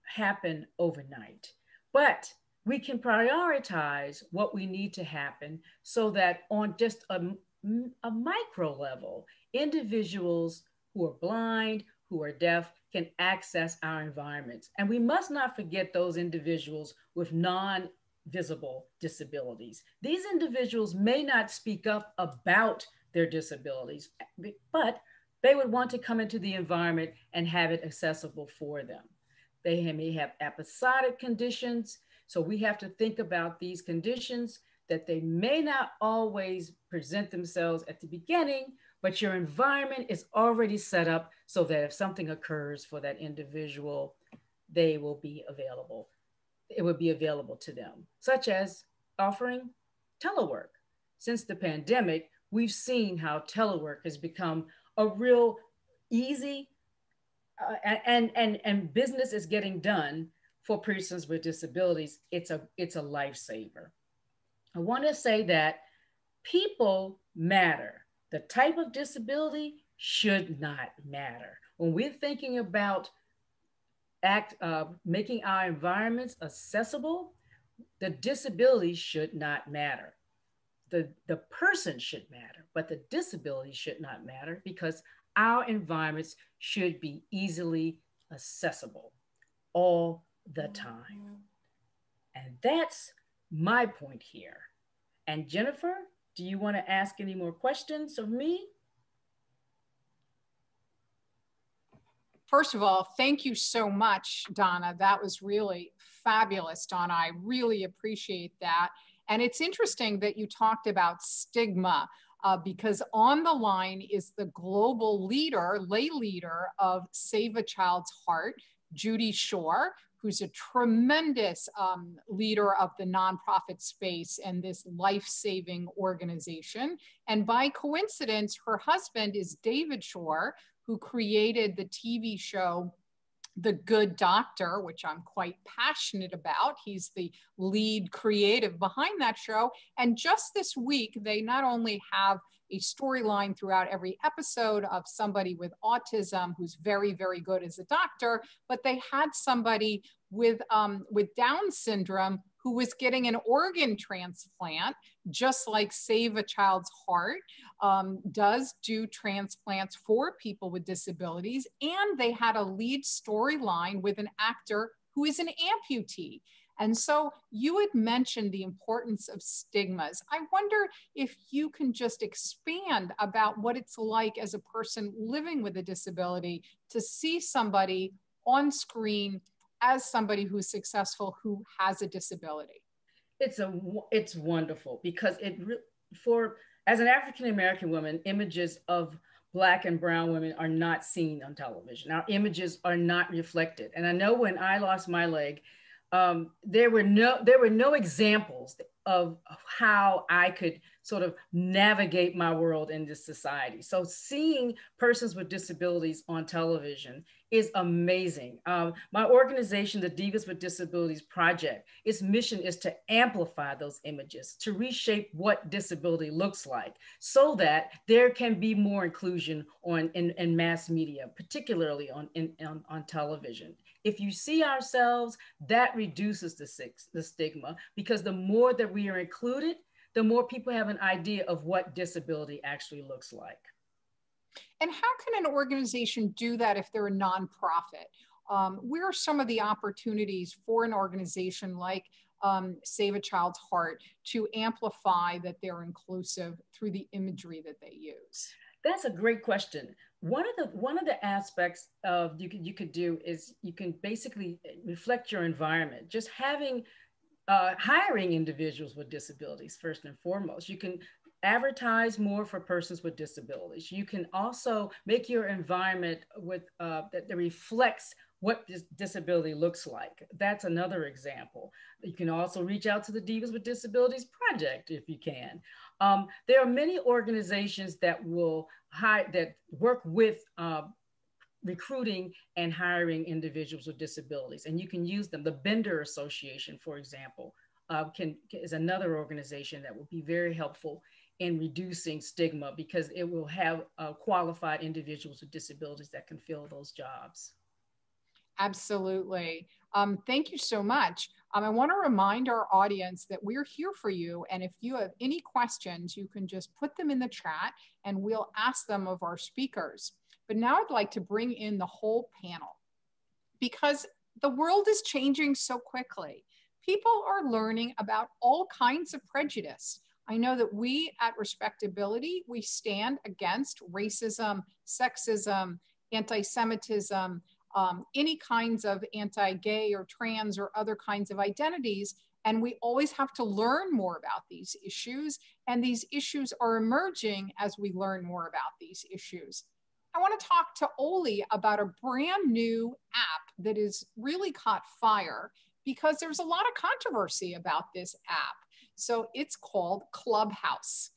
happen overnight, but we can prioritize what we need to happen so that on just a micro level, individuals who are blind, who are deaf, can access our environments. And we must not forget those individuals with non-visible disabilities. These individuals may not speak up about their disabilities, but they would want to come into the environment and have it accessible for them. They may have episodic conditions, so we have to think about these conditions that they may not always present themselves at the beginning, but your environment is already set up so that if something occurs for that individual, they will be available. It would be available to them, such as offering telework. Since the pandemic, we've seen how telework has become a real easy and business is getting done for persons with disabilities. It's a lifesaver. I want to say that people matter. The type of disability should not matter. When we're thinking about making our environments accessible, the disability should not matter. The person should matter, but the disability should not matter, because our environments should be easily accessible all the time. And that's my point here. And Jennifer, do you want to ask any more questions of me? First of all, thank you so much, Donna. That was really fabulous, Donna. I really appreciate that. And it's interesting that you talked about stigma, because on the line is the global leader, lay leader of Save a Child's Heart, Judy Shore, who's a tremendous leader of the nonprofit space and this life-saving organization. And by coincidence, her husband is David Shore, who created the TV show The Good Doctor, which I'm quite passionate about. He's the lead creative behind that show. And just this week, they not only have a storyline throughout every episode of somebody with autism who's very, very good as a doctor, but they had somebody with Down syndrome who was getting an organ transplant, just like Save a Child's Heart does do transplants for people with disabilities. And they had a lead storyline with an actor who is an amputee. And so you had mentioned the importance of stigmas. I wonder if you can just expand about what it's like as a person living with a disability to see somebody on screen as somebody who's successful who has a disability. It's wonderful, because as an African-American woman, images of Black and brown women are not seen on television. Our images are not reflected. And I know when I lost my leg, there were no examples of how I could sort of navigate my world in this society. So seeing persons with disabilities on television is amazing. My organization, the Divas with Disabilities Project, its mission is to amplify those images, to reshape what disability looks like so that there can be more inclusion in mass media, particularly on television. If you see ourselves, that reduces the stigma, because the more that we are included, the more people have an idea of what disability actually looks like. And how can an organization do that if they're a nonprofit? Where are some of the opportunities for an organization like Save a Child's Heart to amplify that they're inclusive through the imagery that they use? That's a great question. One of the aspects of you could do is you can basically reflect your environment. Just having hiring individuals with disabilities first and foremost. You can advertise more for persons with disabilities. You can also make your environment with that reflects what this disability looks like. That's another example. You can also reach out to the Divas with Disabilities Project if you can. There are many organizations that will work with recruiting and hiring individuals with disabilities, and you can use them. The Bender Association, for example, is another organization that will be very helpful in reducing stigma, because it will have qualified individuals with disabilities that can fill those jobs. Absolutely. Thank you so much. I want to remind our audience that we're here for you. And if you have any questions, you can just put them in the chat and we'll ask them of our speakers. But now I'd like to bring in the whole panel, because the world is changing so quickly. People are learning about all kinds of prejudice. I know that we at Respectability, we stand against racism, sexism, anti-Semitism, any kinds of anti-gay or trans or other kinds of identities. And we always have to learn more about these issues. And these issues are emerging as we learn more about these issues. I want to talk to Oli about a brand new app that has really caught fire, because there's a lot of controversy about this app. So it's called Clubhouse.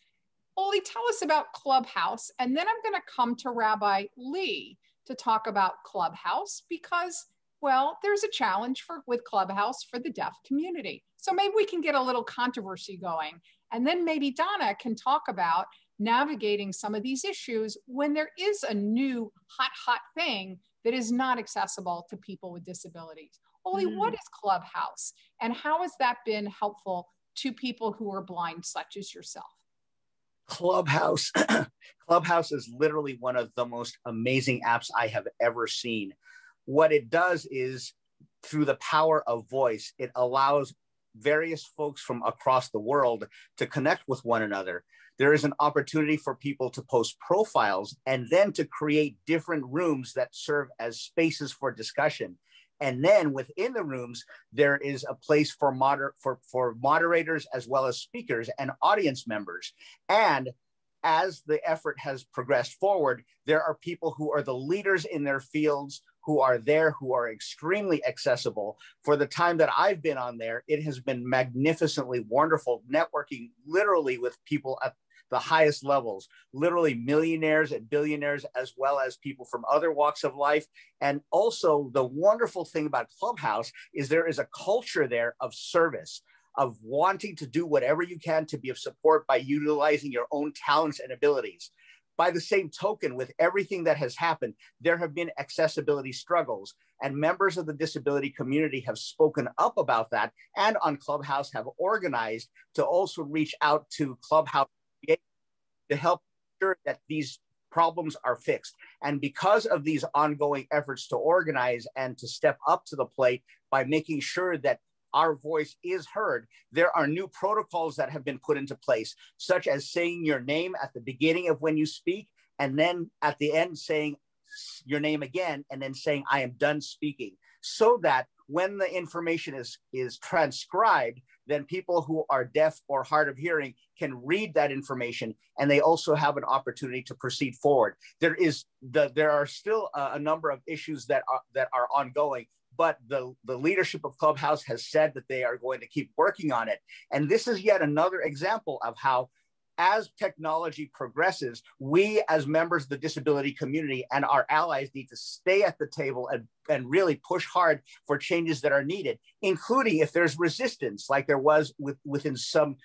Oli, tell us about Clubhouse, and then I'm going to come to Rabbi Lee to talk about Clubhouse, because, well, there's a challenge with Clubhouse for the deaf community. So maybe we can get a little controversy going. And then maybe Donna can talk about navigating some of these issues when there is a new hot thing that is not accessible to people with disabilities. Oli, what is Clubhouse, and how has that been helpful to people who are blind, such as yourself? Clubhouse. Clubhouse is literally one of the most amazing apps I have ever seen. What it does is, through the power of voice, it allows various folks from across the world to connect with one another. There is an opportunity for people to post profiles and then to create different rooms that serve as spaces for discussion. And then within the rooms, there is a place for moderators as well as speakers and audience members. And as the effort has progressed forward, there are people who are the leaders in their fields who are there, who are extremely accessible. For the time that I've been on there, it has been magnificently wonderful, networking literally with people at the highest levels, literally millionaires and billionaires, as well as people from other walks of life. And also the wonderful thing about Clubhouse is there is a culture there of service, of wanting to do whatever you can to be of support by utilizing your own talents and abilities. By the same token, with everything that has happened, there have been accessibility struggles, and members of the disability community have spoken up about that, and on Clubhouse have organized to also reach out to Clubhouse to help ensure that these problems are fixed. And because of these ongoing efforts to organize and to step up to the plate by making sure that our voice is heard, there are new protocols that have been put into place, such as saying your name at the beginning of when you speak, and then at the end saying your name again, and then saying, I am done speaking, so that when the information is transcribed, then people who are deaf or hard of hearing can read that information, and they also have an opportunity to proceed forward. There are still a number of issues that are ongoing, but the leadership of Clubhouse has said that they are going to keep working on it. And this is yet another example of how, as technology progresses, we as members of the disability community and our allies need to stay at the table and really push hard for changes that are needed, including if there's resistance, like there was within some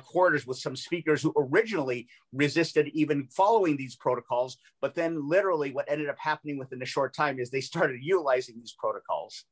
quarters with some speakers who originally resisted even following these protocols. But then literally what ended up happening within a short time is they started utilizing these protocols.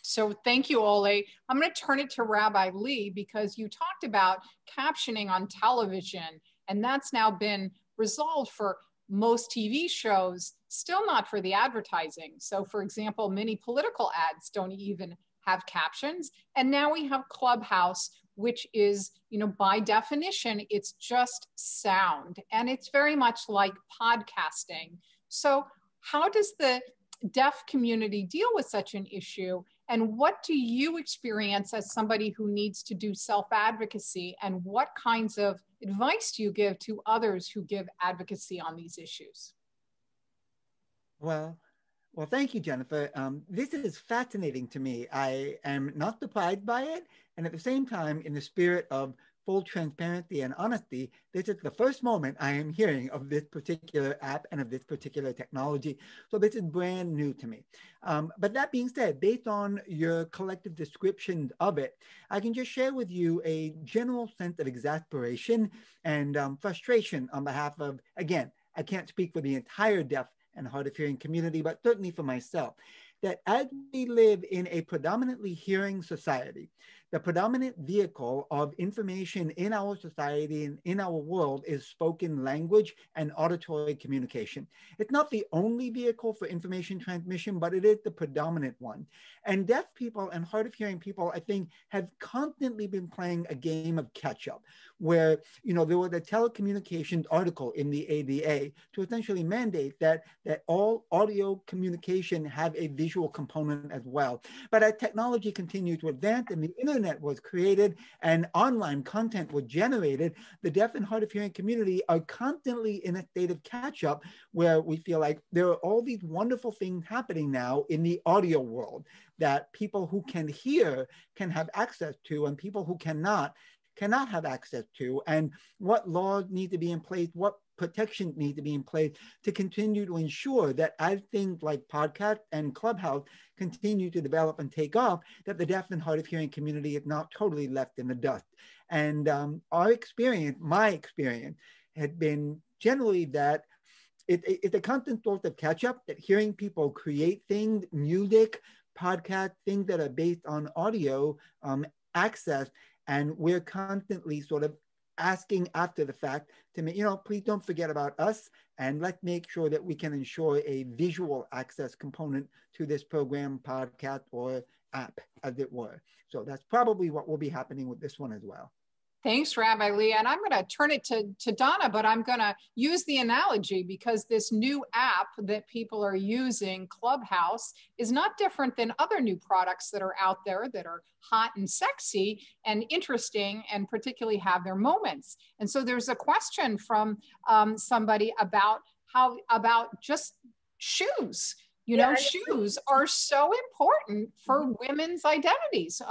So thank you, Ole. I'm going to turn it to Rabbi Lee, because you talked about captioning on television, and that's now been resolved for most TV shows, still not for the advertising. So for example, many political ads don't even have captions. And now we have Clubhouse, which is, by definition, it's just sound. And it's very much like podcasting. So how does the deaf community deal with such an issue? And what do you experience as somebody who needs to do self-advocacy? And what kinds of advice do you give to others who give advocacy on these issues? Well, thank you, Jennifer. This is fascinating to me. I am not surprised by it. And at the same time, in the spirit of full transparency and honesty, this is the first moment I am hearing of this particular app and of this particular technology. So this is brand new to me. But that being said, based on your collective description of it, I can just share with you a general sense of exasperation and frustration on behalf of, again, I can't speak for the entire deaf and hard of hearing community, but certainly for myself, that as we live in a predominantly hearing society, the predominant vehicle of information in our society and in our world is spoken language and auditory communication. It's not the only vehicle for information transmission, but it is the predominant one. And deaf people and hard of hearing people, I think, have constantly been playing a game of catch up, where, there was a telecommunications article in the ADA to essentially mandate that all audio communication have a visual component as well. But as technology continued to advance and the internet was created and online content was generated, the deaf and hard of hearing community are constantly in a state of catch up, where we feel like there are all these wonderful things happening now in the audio world that people who can hear can have access to, and people who cannot have access to, and what laws need to be in place, what protections need to be in place to continue to ensure that as things like podcast and Clubhouse continue to develop and take off, that the deaf and hard of hearing community is not totally left in the dust. And my experience had been generally that it's a constant source of catch up, that hearing people create things, music, podcasts, things that are based on audio access. And we're constantly sort of asking after the fact to make, please don't forget about us, and let's make sure that we can ensure a visual access component to this program, podcast, or app, as it were. So that's probably what will be happening with this one as well. Thanks, Rabbi Lee. And I'm going to turn it to Donna, but I'm going to use the analogy, because this new app that people are using, Clubhouse, is not different than other new products that are out there that are hot and sexy and interesting, and particularly have their moments. And so there's a question from somebody about just shoes. Shoes are so important for women's identities.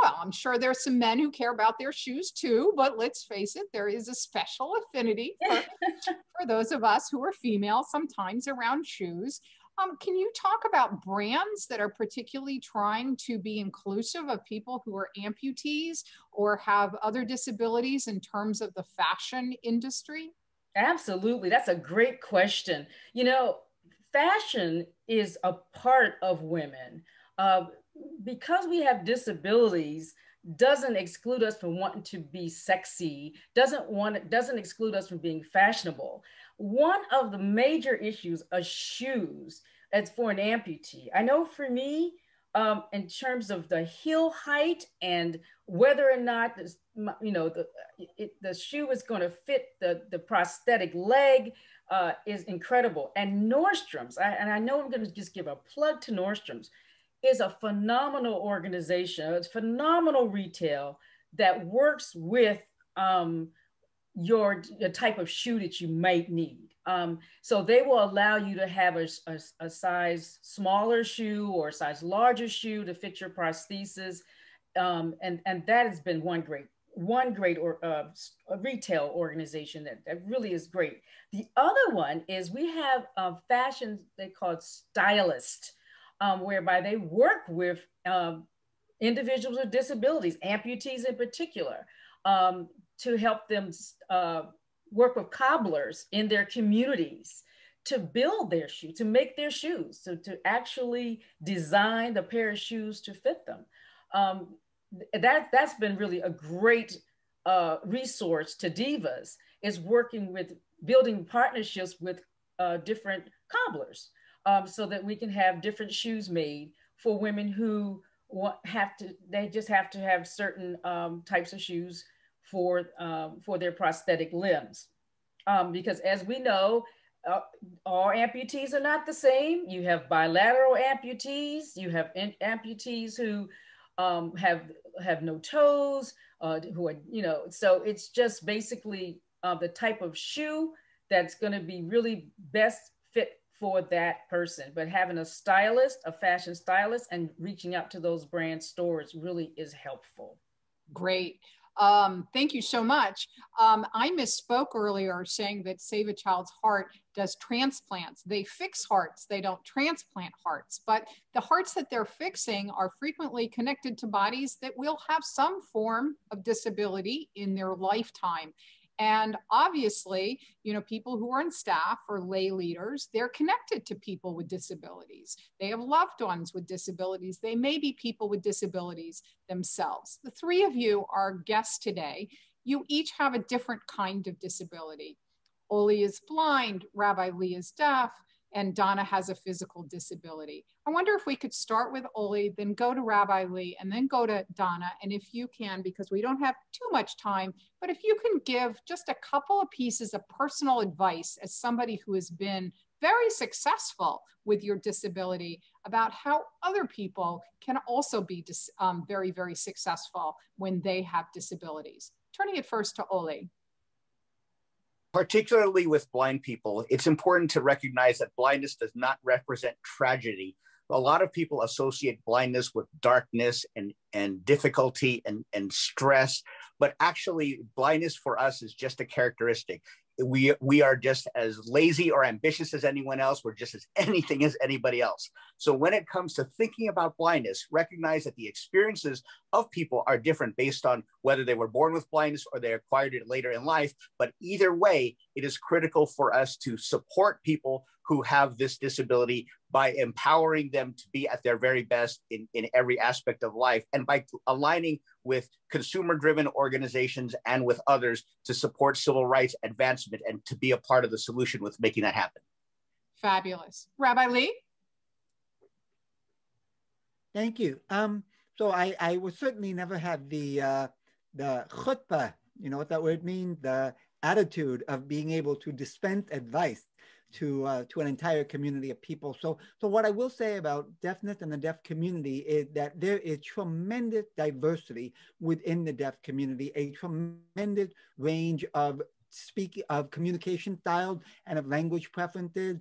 I'm sure there's some men who care about their shoes too, but let's face it, there is a special affinity for those of us who are female sometimes around shoes. Can you talk about brands that are particularly trying to be inclusive of people who are amputees or have other disabilities in terms of the fashion industry? Absolutely. That's a great question. Fashion is a part of women. Because we have disabilities doesn't exclude us from wanting to be sexy, doesn't exclude us from being fashionable. One of the major issues of shoes as for an amputee, I know for me, in terms of the heel height and whether or not the shoe is going to fit the prosthetic leg is incredible. And Nordstrom's, I know I'm going to just give a plug to Nordstrom's, is a phenomenal organization. It's phenomenal retail that works with your type of shoe that you might need. So they will allow you to have a size smaller shoe or a size larger shoe to fit your prosthesis. And that has been one great a retail organization that really is great. The other one is we have a fashion they call it stylist, whereby they work with individuals with disabilities, amputees in particular, to help them work with cobblers in their communities to build their shoe, to make their shoes, to actually design the pair of shoes to fit them. That's been really a great resource to Divas, is working with building partnerships with different cobblers, so that we can have different shoes made for women who they just have to have certain types of shoes for their prosthetic limbs. Because as we know, all amputees are not the same. You have bilateral amputees, you have amputees who have no toes, who are, so it's just basically the type of shoe that's going to be really best fit for that person. But having a stylist, a fashion stylist, and reaching out to those brand stores really is helpful. Great. Thank you so much. I misspoke earlier saying that Save a Child's Heart does transplants. They fix hearts, they don't transplant hearts, but the hearts that they're fixing are frequently connected to bodies that will have some form of disability in their lifetime. And obviously, people who are on staff or lay leaders, they're connected to people with disabilities. They have loved ones with disabilities. They may be people with disabilities themselves. The three of you are guests today. You each have a different kind of disability. Oli is blind, Rabbi Lee is deaf, and Donna has a physical disability. I wonder if we could start with Oli, then go to Rabbi Lee, and then go to Donna. And if you can, because we don't have too much time, but if you can give just a couple of pieces of personal advice as somebody who has been very successful with your disability about how other people can also be very, very successful when they have disabilities. Turning it first to Oli. Particularly with blind people, it's important to recognize that blindness does not represent tragedy. A lot of people associate blindness with darkness and difficulty and stress, but actually blindness for us is just a characteristic. We are just as lazy or ambitious as anyone else. We're just as anything as anybody else. So when it comes to thinking about blindness, recognize that the experiences of people are different based on whether they were born with blindness or they acquired it later in life. But either way, it is critical for us to support people who have this disability by empowering them to be at their very best in every aspect of life, and by aligning with consumer-driven organizations and with others to support civil rights advancement and to be a part of the solution with making that happen. Fabulous. Rabbi Lee? Thank you. So I will certainly never have the chutzpah, you know what that word means? The attitude of being able to dispense advice to an entire community of people. So what I will say about deafness and the deaf community is that there is tremendous diversity within the deaf community, a tremendous range of communication styles and of language preferences,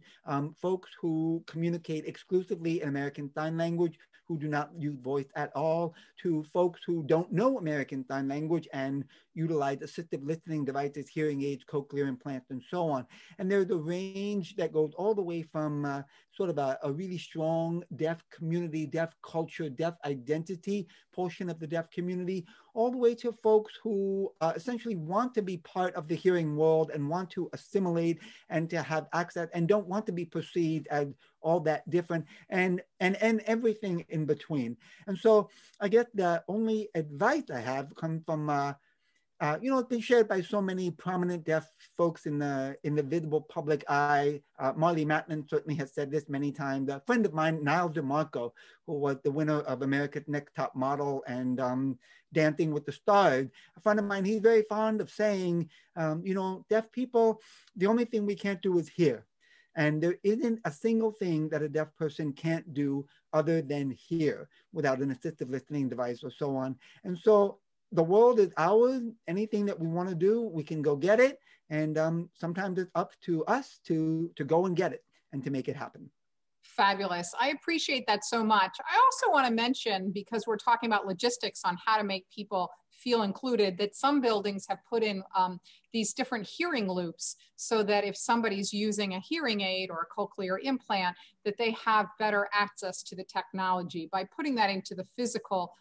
folks who communicate exclusively in American Sign Language, who do not use voice at all, to folks who don't know American Sign Language and utilize assistive listening devices, hearing aids, cochlear implants, and so on. And there's a range that goes all the way from sort of a really strong deaf community, deaf culture, deaf identity portion of the deaf community, all the way to folks who essentially want to be part of the hearing world and want to assimilate and to have access and don't want to be perceived as all that different, and everything in between. And so I guess the only advice I have comes from it's been shared by so many prominent deaf folks in the visible public eye. Marlee Matlin certainly has said this many times. A friend of mine, Niall DeMarco, who was the winner of America's Next Top Model and Dancing with the Stars, a friend of mine, he's very fond of saying, deaf people, the only thing we can't do is hear. And there isn't a single thing that a deaf person can't do other than hear without an assistive listening device or so on. And so the world is ours. Anything that we want to do, we can go get it. And sometimes it's up to us to go and get it and to make it happen. Fabulous. I appreciate that so much. I also want to mention, because we're talking about logistics on how to make people feel included, that some buildings have put in these different hearing loops so that if somebody's using a hearing aid or a cochlear implant, that they have better access to the technology by putting that into the physical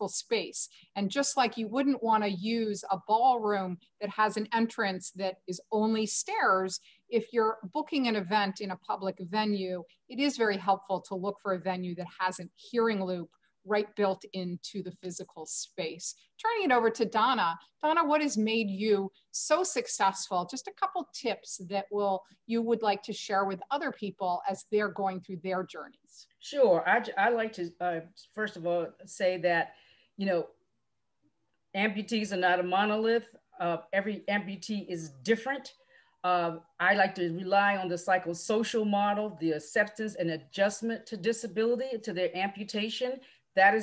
space. And just like you wouldn't want to use a ballroom that has an entrance that is only stairs, if you're booking an event in a public venue, it is very helpful to look for a venue that has a hearing loop right built into the physical space. Turning it over to Donna. Donna, what has made you so successful? Just a couple tips that you would like to share with other people as they're going through their journeys. Sure. I like to, first of all, say that, you know, amputees are not a monolith. Every amputee is different. I like to rely on the psychosocial model, the acceptance and adjustment to disability, to their amputation. That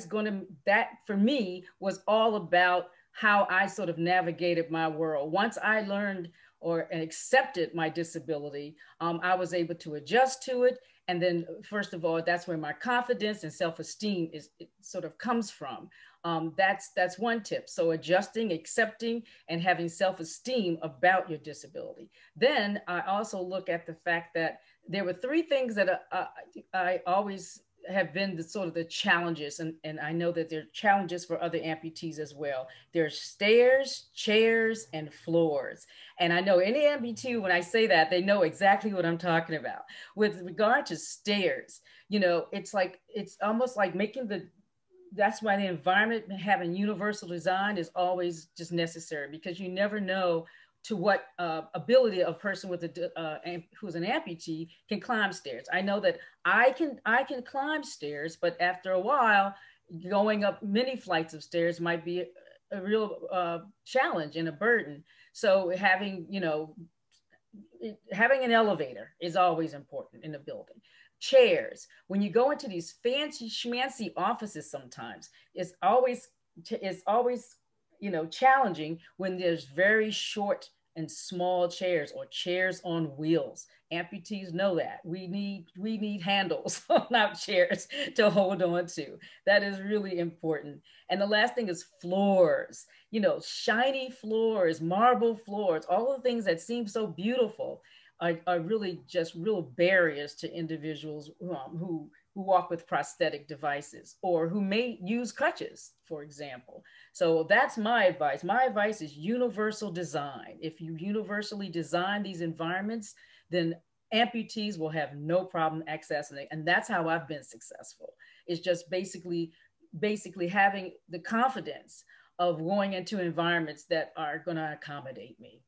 for me was all about how I sort of navigated my world. Once I learned and accepted my disability, I was able to adjust to it. And then first of all, that's where my confidence and self-esteem sort of comes from. That's one tip. So adjusting, accepting, and having self-esteem about your disability. Then I also look at the fact that there were three things that I always have been the challenges, and I know that there are challenges for other amputees as well. There's stairs, chairs, and floors. And I know any amputee, when I say that, they know exactly what I'm talking about. With regard to stairs, you know, it's almost like that's why the environment, having universal design is always just necessary, because you never know to what ability a person with who's an amputee can climb stairs. I know that I can climb stairs, but after a while, going up many flights of stairs might be a real challenge and a burden. So having an elevator is always important in a building. Chairs, when you go into these fancy schmancy offices, sometimes it's always challenging when there's very short and small chairs or chairs on wheels. Amputees know that. We need handles on our chairs to hold on to. That is really important. And the last thing is floors. You know, shiny floors, marble floors, all the things that seem so beautiful are really just real barriers to individuals who walk with prosthetic devices or who may use crutches, for example. So that's my advice. My advice is universal design. If you universally design these environments, then amputees will have no problem accessing it. And that's how I've been successful. It's just basically having the confidence of going into environments that are going to accommodate me.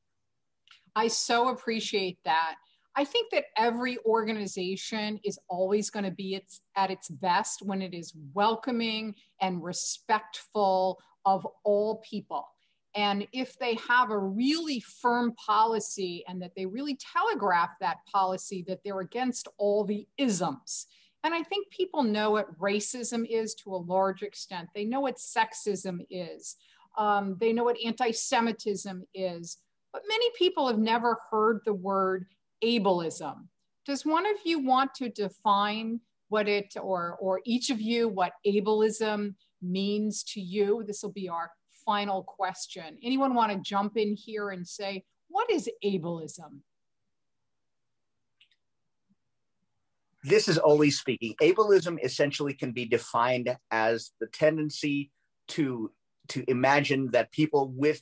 I so appreciate that. I think that every organization is always going to be at its best when it is welcoming and respectful of all people. And if they have a really firm policy and that they really telegraph that policy, that they're against all the isms. And I think people know what racism is to a large extent. They know what sexism is. They know what anti-Semitism is. But many people have never heard the word ableism. Does one of you want to define what or each of you, what ableism means to you? This will be our final question. Anyone want to jump in here and say, what is ableism? This is Oli speaking. Ableism essentially can be defined as the tendency to imagine that people with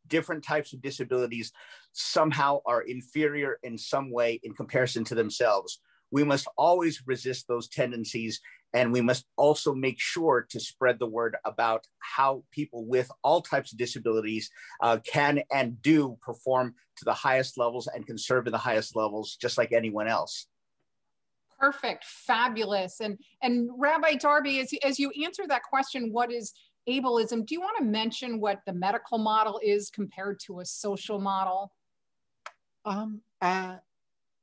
different types of disabilities somehow are inferior in some way in comparison to themselves. We must always resist those tendencies, and we must also make sure to spread the word about how people with all types of disabilities can and do perform to the highest levels and can serve to the highest levels, just like anyone else. Perfect, fabulous. And Rabbi Darby, as you answer that question, what is ableism, do you want to mention what the medical model is compared to a social model?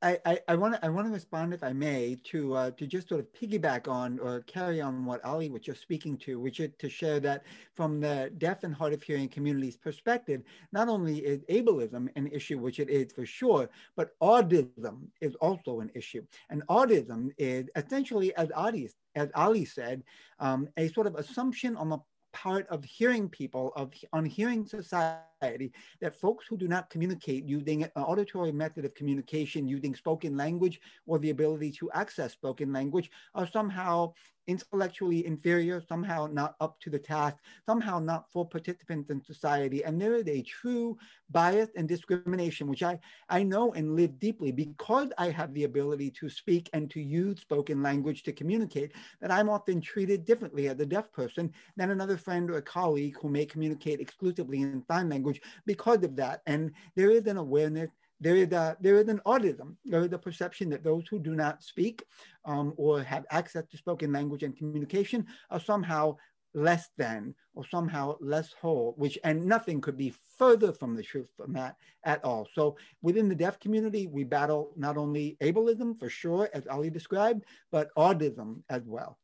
I want to respond, if I may, to just sort of piggyback on or carry on what Ali was just speaking to, which is to share that from the deaf and hard of hearing community's perspective, not only is ableism an issue, which it is for sure, but autism is also an issue. And autism is essentially, as Ali said, a sort of assumption on the part of hearing people, on hearing society, that folks who do not communicate using an auditory method of communication, using spoken language or the ability to access spoken language, are somehow intellectually inferior, somehow not up to the task, somehow not full participants in society. And there is a true bias and discrimination, which I know and live deeply because I have the ability to speak and to use spoken language to communicate, that I'm often treated differently as a deaf person than another friend or a colleague who may communicate exclusively in sign language because of that. And there is an awareness, there is an autism, there is a perception that those who do not speak or have access to spoken language and communication are somehow less than or somehow less whole, and nothing could be further from the truth from that at all. So within the deaf community, we battle not only ableism for sure, as Ali described, but autism as well.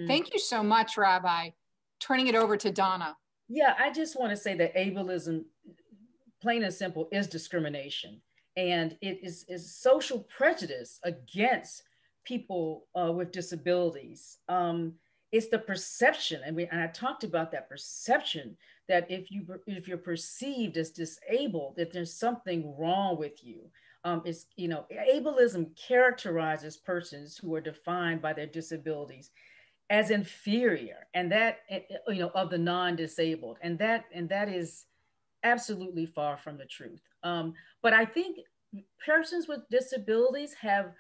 Thank you so much, Rabbi. Turning it over to Donna. Yeah, I just want to say that ableism, plain and simple, is discrimination. And it is social prejudice against people with disabilities. It's the perception, and I talked about that perception, that if you're perceived as disabled, that there's something wrong with you. Ableism characterizes persons who are defined by their disabilities as inferior, and that, of the non-disabled, and that is absolutely far from the truth. But I think persons with disabilities have,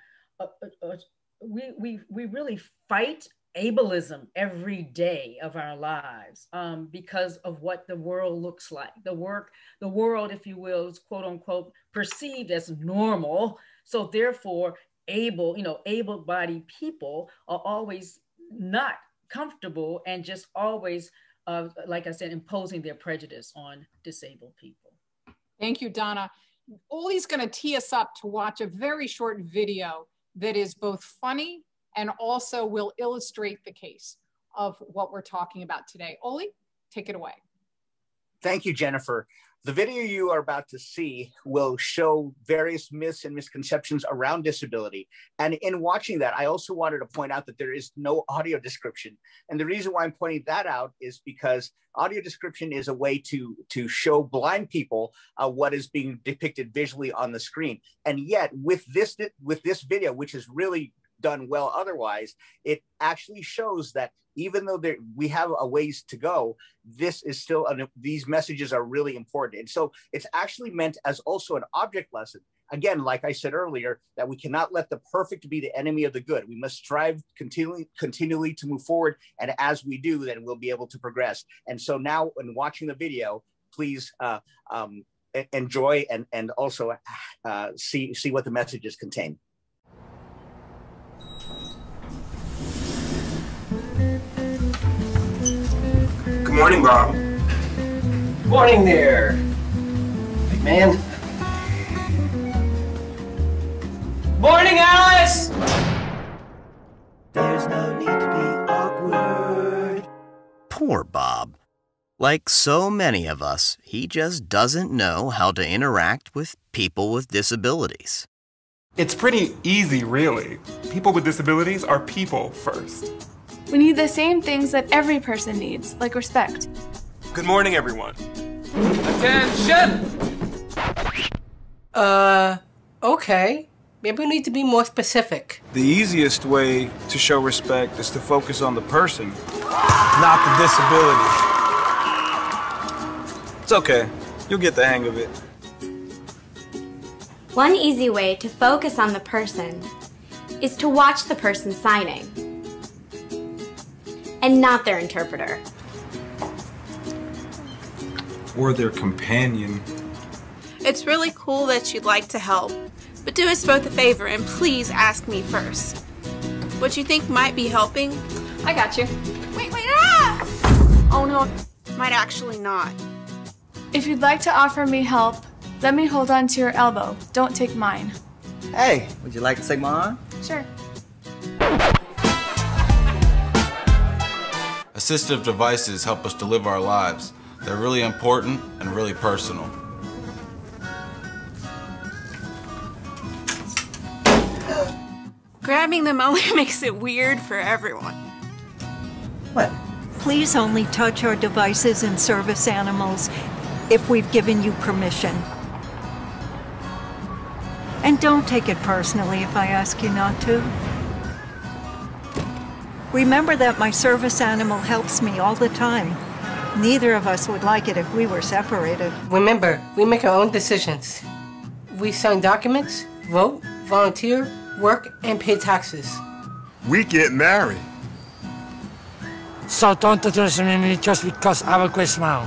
we really fight ableism every day of our lives because of what the world looks like. The world, if you will, is quote unquote perceived as normal. So therefore, able-bodied people are always not comfortable and just always, like I said, imposing their prejudice on disabled people. Thank you, Donna. Oli's going to tee us up to watch a very short video that is both funny and also will illustrate the case of what we're talking about today. Oli, take it away. Thank you, Jennifer. The video you are about to see will show various myths and misconceptions around disability. And in watching that, I also wanted to point out that there is no audio description. And the reason why I'm pointing that out is because audio description is a way to show blind people what is being depicted visually on the screen. And yet with this video, which is really done well otherwise, it actually shows that even though we have a ways to go, this is still, these messages are really important. And so it's actually meant as also an object lesson. Again, like I said earlier, that we cannot let the perfect be the enemy of the good. We must strive continually to move forward. And as we do, then we'll be able to progress. And so now when watching the video, please enjoy and also see what the messages contain. Good morning, Bob. Morning there, big man. Morning, Alice! There's no need to be awkward. Poor Bob. Like so many of us, he just doesn't know how to interact with people with disabilities. It's pretty easy, really. People with disabilities are people first. We need the same things that every person needs, like respect. Good morning, everyone. Attention! Okay. Maybe we need to be more specific. The easiest way to show respect is to focus on the person, not the disability. It's okay. You'll get the hang of it. One easy way to focus on the person is to watch the person signing and not their interpreter. Or their companion. It's really cool that you'd like to help, but do us both a favor and please ask me first. What you think might be helping? I got you. Wait, ah! Oh no, might actually not. If you'd like to offer me help, let me hold on to your elbow. Don't take mine. Hey, would you like to take my arm? Sure. Assistive devices help us to live our lives. They're really important and really personal. Grabbing them only makes it weird for everyone. What? Please only touch our devices and service animals if we've given you permission. And don't take it personally if I ask you not to. Remember that my service animal helps me all the time. Neither of us would like it if we were separated. Remember, we make our own decisions. We sign documents, vote, volunteer, work, and pay taxes. We get married. So don't underestimate me just because I have a great smile.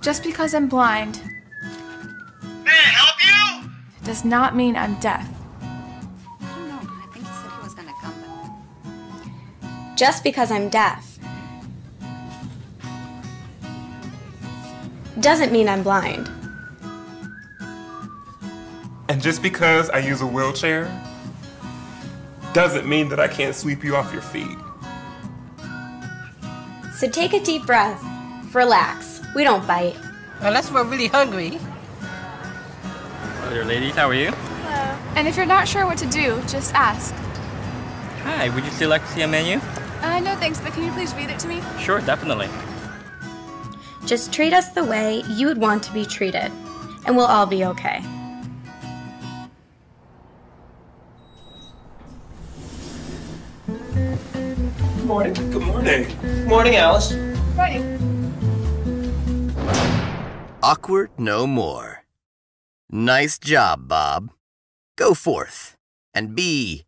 Just because I'm blind. May I help you? Does not mean I'm deaf. I don't know. I think he said he was gonna come. Just because I'm deaf doesn't mean I'm blind. And just because I use a wheelchair doesn't mean that I can't sweep you off your feet. So take a deep breath. Relax. We don't bite. Unless we're really hungry. Hello there, ladies. How are you? Hello. And if you're not sure what to do, just ask. Hi, would you still like to see a menu? No thanks, but can you please read it to me? Sure, definitely. Just treat us the way you would want to be treated, and we'll all be okay. Good morning. Good morning. Good morning, Alice. Morning. Awkward no more. Nice job, Bob. Go forth and be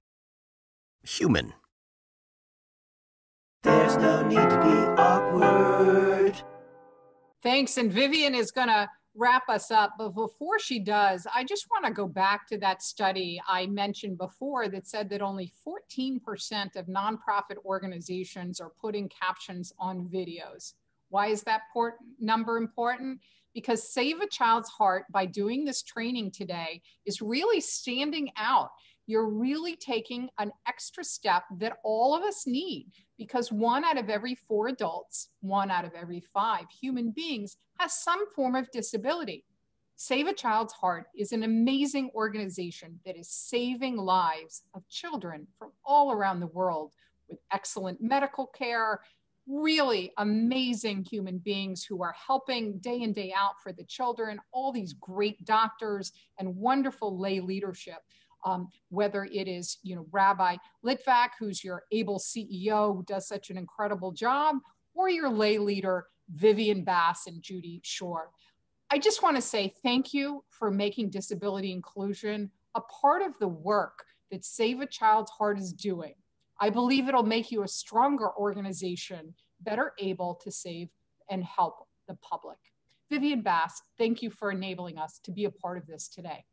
human. There's no need to be awkward. Thanks. And Vivian is going to wrap us up. But before she does, I just want to go back to that study I mentioned before that said that only 14% of nonprofit organizations are putting captions on videos. Why is that number important? Because Save a Child's Heart, by doing this training today, is really standing out. You're really taking an extra step that all of us need, because 1 out of every 4 adults, 1 out of every 5 human beings has some form of disability. Save a Child's Heart is an amazing organization that is saving lives of children from all around the world with excellent medical care, really amazing human beings who are helping day in, day out for the children, all these great doctors and wonderful lay leadership. Whether it is, Rabbi Litvak, who's your able CEO, who does such an incredible job, or your lay leader, Vivian Bass and Judy Shore. I just want to say thank you for making disability inclusion a part of the work that Save a Child's Heart is doing. I believe it'll make you a stronger organization, better able to save and help the public. Vivian Bass, thank you for enabling us to be a part of this today.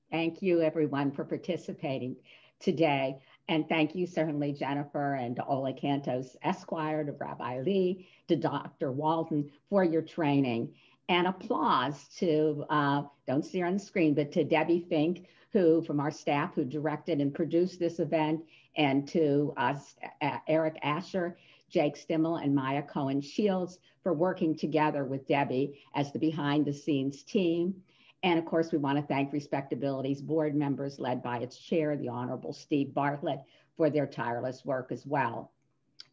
Thank you, everyone, for participating today. And thank you, certainly, Jennifer and Ola Cantos Esquire, to Rabbi Lee, to Dr. Walton for your training. And applause to, don't see her on the screen, but to Debbie Fink, who, from our staff, who directed and produced this event, and to Eric Asher, Jake Stimmel, and Maya Cohen-Shields for working together with Debbie as the behind-the-scenes team. And of course, we want to thank Respectability's board members, led by its chair, the Honorable Steve Bartlett, for their tireless work as well.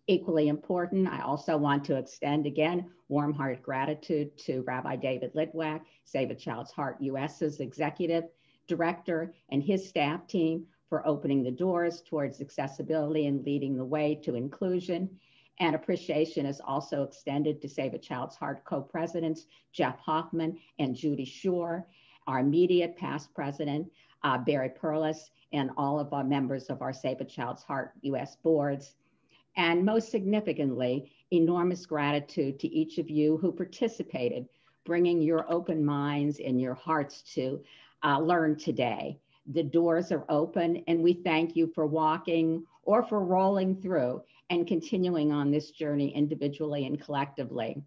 Equally important, I also want to extend again warm-hearted gratitude to Rabbi David Litvak, Save a Child's Heart US's executive director, and his staff team for opening the doors towards accessibility and leading the way to inclusion. And appreciation is also extended to Save a Child's Heart co-presidents, Jeff Hoffman and Judy Shore, our immediate past president, Barry Perlis, and all of our members of our Save a Child's Heart US boards. And most significantly, enormous gratitude to each of you who participated, bringing your open minds and your hearts to learn today. The doors are open, and we thank you for walking or for rolling through and continuing on this journey individually and collectively.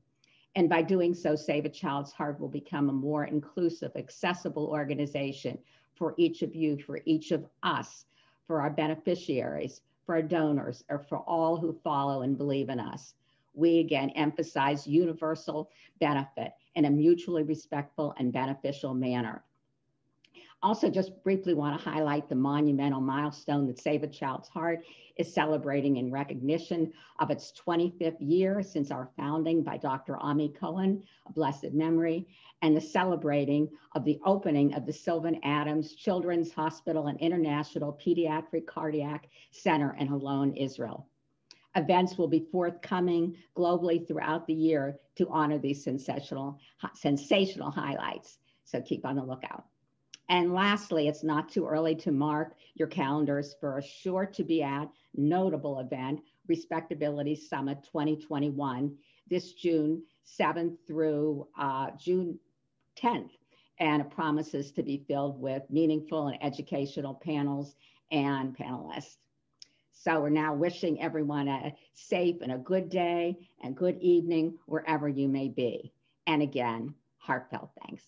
And by doing so, Save a Child's Heart will become a more inclusive, accessible organization for each of you, for each of us, for our beneficiaries, for our donors, or for all who follow and believe in us. We again emphasize universal benefit in a mutually respectful and beneficial manner. Also, just briefly want to highlight the monumental milestone that Save a Child's Heart is celebrating in recognition of its 25th year since our founding by Dr. Ami Cohen, a blessed memory, and the celebrating of the opening of the Sylvan Adams Children's Hospital and International Pediatric Cardiac Center in Holon, Israel. Events will be forthcoming globally throughout the year to honor these sensational highlights. So keep on the lookout. And lastly, it's not too early to mark your calendars for a sure to be at notable event, Respectability Summit 2021, this June 7th through June 10th. And it promises to be filled with meaningful and educational panels and panelists. So we're now wishing everyone a safe and a good day and good evening wherever you may be. And again, heartfelt thanks.